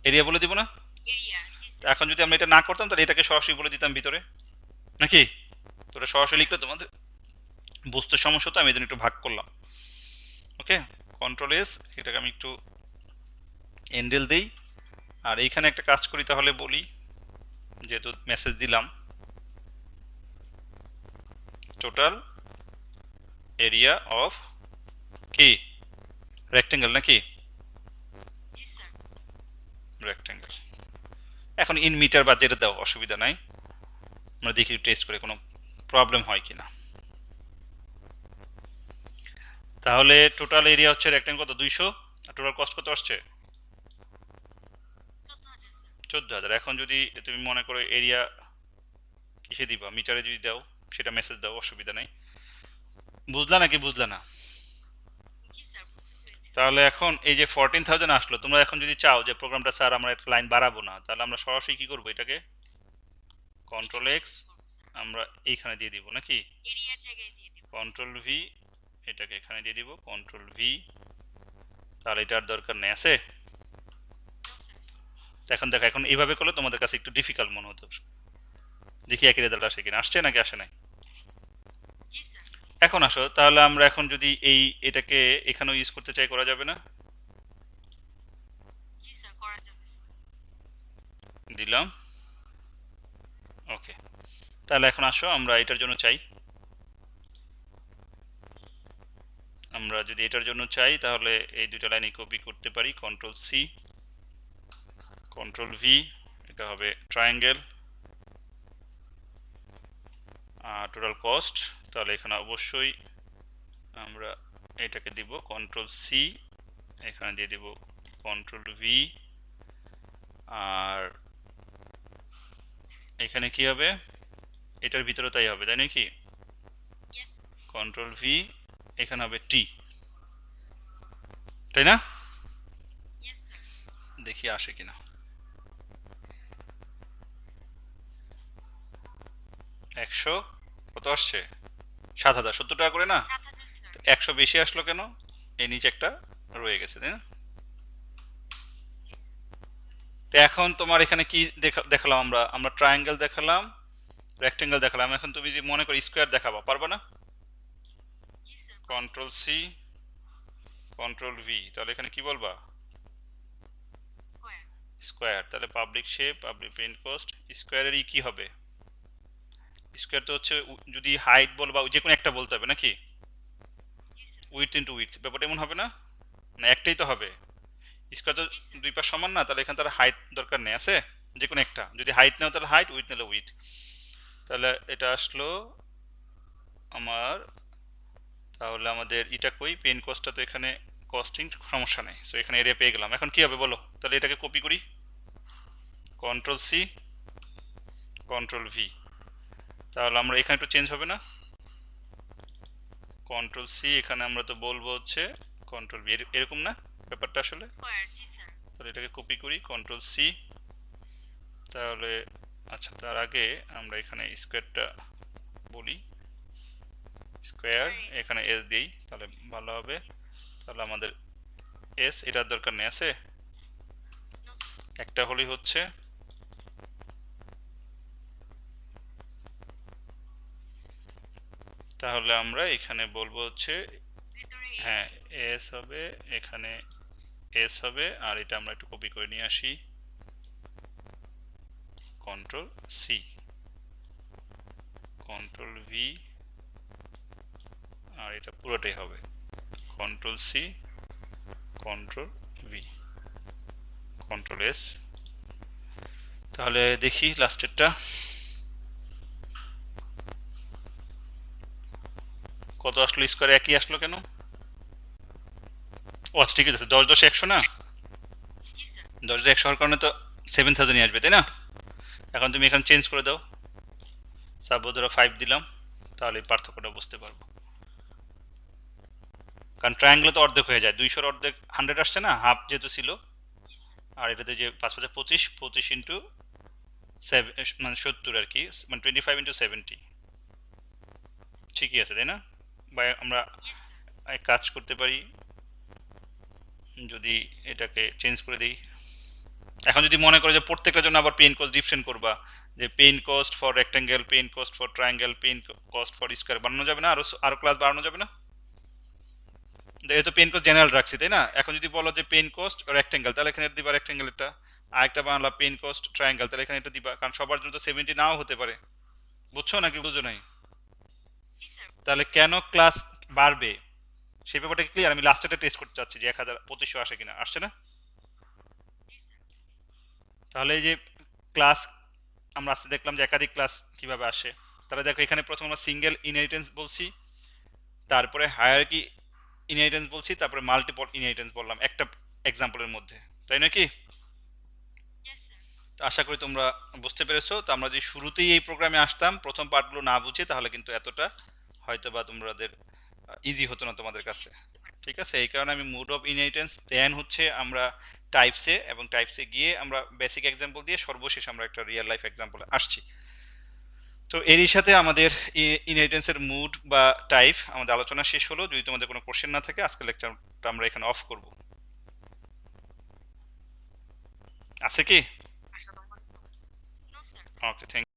এরিয়া বলে দিব না? এরিয়া। জি তো স্যার। এখন যদি আমরা এটা না করতাম তাহলে এটাকে সরাসরি বলে দিতাম ভিতরে নাকি? তো এটা সরাসরি লিখলে তোমাদের বুঝতে সমস্যা, তো আমি এই জন্য একটু ভাগ করলাম। ওকে, কন্ট্রোল এস, এটাকে আমি একটু এন্ডেল দেই, আর এইখানে একটা কাজ করি, তাহলে বলি যেহেতু মেসেজ দিলাম, টোটাল এরিয়া অফ কি রেক্টেঙ্গেল নাকি? জি স্যার। রেক্টেঙ্গেল। এখন ইন মিটার বা যেটা দাও অসুবিধা নাই, আমরা দেখি টেস্ট করে কোনো প্রবলেম হয় কিনা। তাহলে টোটাল এরিয়া হচ্ছে রেক্টেঙ্গেল কত, 200, আর টোটাল কস্ট কত আসছে, 14,000 স্যার। 14,000। এখন যদি তুমি মনে করো এরিয়া কিসে দিবা, মিটারে যদি দাও সেটা মেসেজ দাও, অসুবিধা নেই। বুঝলা নাকি বুঝলা না? জি স্যার, বুঝতে তাহলে এখন এই যে 14,000 আসলো, তোমরা এখন যদি চাও যে প্রোগ্রামটা স্যার আমরা একটা লাইন বাড়াবো না, তাহলে আমরা সরাসরি কি করবো, এটাকে কন্ট্রোল এক্স আমরা এইখানে দিয়ে দিব নাকি, এরিয়ার জায়গায় দিয়ে দিব। কন্ট্রোল ভি, এটাকে এখানে দিয়ে দিব কন্ট্রোল ভি। তাহলে এটার দরকার নেই আছে। No sir. তো এখন দেখো, এখন এইভাবে করলে তোমাদের কাছে একটু ডিফিকাল্ট মনে হতো। দেখি একই রেজাল্ট আসে কিনা, আসছে নাকি আসে নাই। জি স্যার। এখন আসো, তাহলে আমরা এখন যদি এটাকে এখানেও ইউজ করতে চাই, করা যাবে না? জি স্যার, করা যাবে স্যার। দিলাম, ওকে। তাহলে এখন আসো আমরা এটার জন্য চাই, আমরা যদি এটার জন্য চাই তাহলে এই দুটো লাইনে কপি করতে পারি, কন্ট্রোল সি, কন্ট্রোল ভি, এটা হবে ট্রায়াঙ্গেল টোটাল কস্ট। তাহলে এখানে অবশ্যই আমরা এটাকে দিব কন্ট্রোল সি, এখানে দিয়ে দিব কন্ট্রোল ভি, আর এখানে কি হবে, এটার ভিতরে তাই হবে, তাই নাকি, ইয়েস। কন্ট্রোল ভি, এখানে হবে টি, তাই না? Yes sir. দেখি আসে কিনা। 100 কত আসছে, 7,000, 70 টাকা করে না? 7,000 স্যার। 100 বেশি আসলো কেন, এই নিচে একটা রয়ে গেছে, তাই না? তো এখন তোমার এখানে কি দেখালাম আমরা, আমরা ট্রায়াঙ্গেল দেখালাম, রেক্টেঙ্গেল দেখালাম, এখন তুমি যদি মনে করো স্কোয়ার দেখাবা, পারবা না? জি sir. Control C, control V, তাহলে এখানে কি বলবা, স্কয়ার। স্কোয়ার। তাহলে public shape, public print cost, স্কোয়ারেরই কি হবে, স্কোয়ার তো হচ্ছে যদি হাইট বল বা যে কোনো একটা বলতে হবে নাকি, জি স্যার। উইথ ইন্টু উইথ, ব্যাপারটা এমন হবে না, না একটাই তো হবে, স্কোয়ার তো জি স্যার। দুই পাশ সমান না, তাহলে এখানে তার হাইট দরকার নেই আছে, যে কোনো একটা, যদি হাইট নাও তাহলে হাইট, উইথ নিলে উইথ। তাহলে এটা আসলো আমার, তাহলে আমাদের এটা কই, পেন কস্টটা তো এখানে কস্টিং, সমস্যা নেই, সো এখানে এরিয়া পেয়ে গেলাম। এখন কি হবে বলো, তাহলে এটাকে কপি করি, কন্ট্রোল সি, কন্ট্রোল ভি, তাহলে আমরা এখানে একটু চেঞ্জ হবে না, কন্ট্রোল সি, এখানে আমরা তো বলবো হচ্ছে কন্ট্রোল ভি, এরকম না ব্যাপারটা আসলে। স্কয়ার। জি স্যার। তাহলে এটাকে কপি করি, কন্ট্রোল সি, তাহলে আচ্ছা তার আগে আমরা এখানে স্কোয়ারটা বলি, স্কোয়ার, এখানে এস দিই তাহলে ভালো হবে। জি স্যার। তাহলে আমাদের এস এটার দরকার নেই আছে, নো স্যার। একটা হলেই হচ্ছে। তাহলে আমরা এখানে বলবো হচ্ছে, ভিতরে হ্যাঁ এস হবে, এখানে এস হবে, আর এটা আমরা একটু কপি করে নিয়ে আসি, কন্ট্রোল সি, কন্ট্রোল ভি, আর এটা পুরোটাই হবে control C, control V, control S. তাহলে দেখি লাস্টেরটা কত আসলো, স্কোয়ার একই আসলো কেন, ও আচ্ছা ঠিক আছে, 10 10 100 না, জি স্যার। 10 100 হওয়ার কারণে তো 7,000 নিয়ে আসবে, তাই না? এখন তুমি এখানে চেঞ্জ করে দাও, সাপোজ ধরো 5 দিলাম, তাহলে এই পার্থক্যটা বুঝতে পারবো, কারণ ট্রায়াঙ্গেলে তো অর্ধেক হয়ে যায়, 200 অর্ধেক 100 আসছে না, হাফ যেহেতু ছিল, জি স্যার। আর এটাতে যে 5 5 25, 25 ইন্টু মানে 70 আর কি, মানে 25 ইন্টু 70, ঠিকই আছে তাই না? বা আমরা ইয়েস স্যার। এক কাজ করতে পারি, যদি এটাকে চেঞ্জ করে দিই, এখন যদি মনে করো যে প্রত্যেকটার জন্য আবার পেইন কস্ট ডিফারেন্ট করবা, যে pain cost for rectangle, pain cost for triangle, pain cost for square, বানানো যাবে না, আরো ক্লাস বাড়ানো যাবে না? যেহেতু পেইন কস্ট জেনারেল রাখছি তাই না, এখন যদি বলো যে পেইন কস্ট রেক্টেঙ্গেল, তাহলে এখানে দিবা রেক্টেঙ্গেলটা, আরেকটা বানালা পেইন কস্ট ট্রায়াঙ্গেল, তাহলে এখানে এটা দিবা, কারণ সবার জন্য তো 70 নাও হতে পারে, বুঝছো নাকি বুঝো নাই? জি স্যার। তাহলে কেন ক্লাস বাড়বে সেই ব্যাপারটা ক্লিয়ার, আমি লাস্টে টেস্ট করতে চাচ্ছি যে 1,2500 আসে কিনা, আসছে না? জি স্যার। তাহলে এই যে ক্লাস আমরা আজকে দেখলাম যে একাধিক ক্লাস কিভাবে আসে, তাহলে দেখো এখানে প্রথম আমরা সিঙ্গেল ইনহেরিটেন্স বলছি, তারপরে হায়ারার্কি ইনহেরিটেন্স বলছি, তারপরে মাল্টিপল ইনহেরিটেন্স বললাম একটা এক্সাম্পলের মধ্যে, তাই নাকি? Yes sir. তো আশা করি তোমরা বুঝতে পেরেছো। তো আমরা যদি শুরুতেই এই প্রোগ্রামে আসতাম প্রথম পার্টগুলো না বুঝে, তাহলে কিন্তু এতটা হয়তো বা তোমাদের ইজি হতো না তোমাদের কাছে। বুঝতে পারছি। ঠিক আছে, এই কারণে আমি মোড অফ ইনহেরিটেন্স দেন হচ্ছে আমরা টাইপসে, এবং টাইপসে গিয়ে আমরা বেসিক এক্সাম্পল দিয়ে সর্বশেষ আমরা একটা রিয়েল লাইফ এক্সাম্পলে আসছি। তো এরই সাথে আমাদের ইনহেরিটেন্সের মুড বা টাইপ আমাদের আলোচনা শেষ হলো। যদি তোমাদের কোনো কোশ্চেন না থাকে আজকের লেকচারটা আমরা এখানে অফ করব। আছে কি? No sir. ওকে, থ্যাংক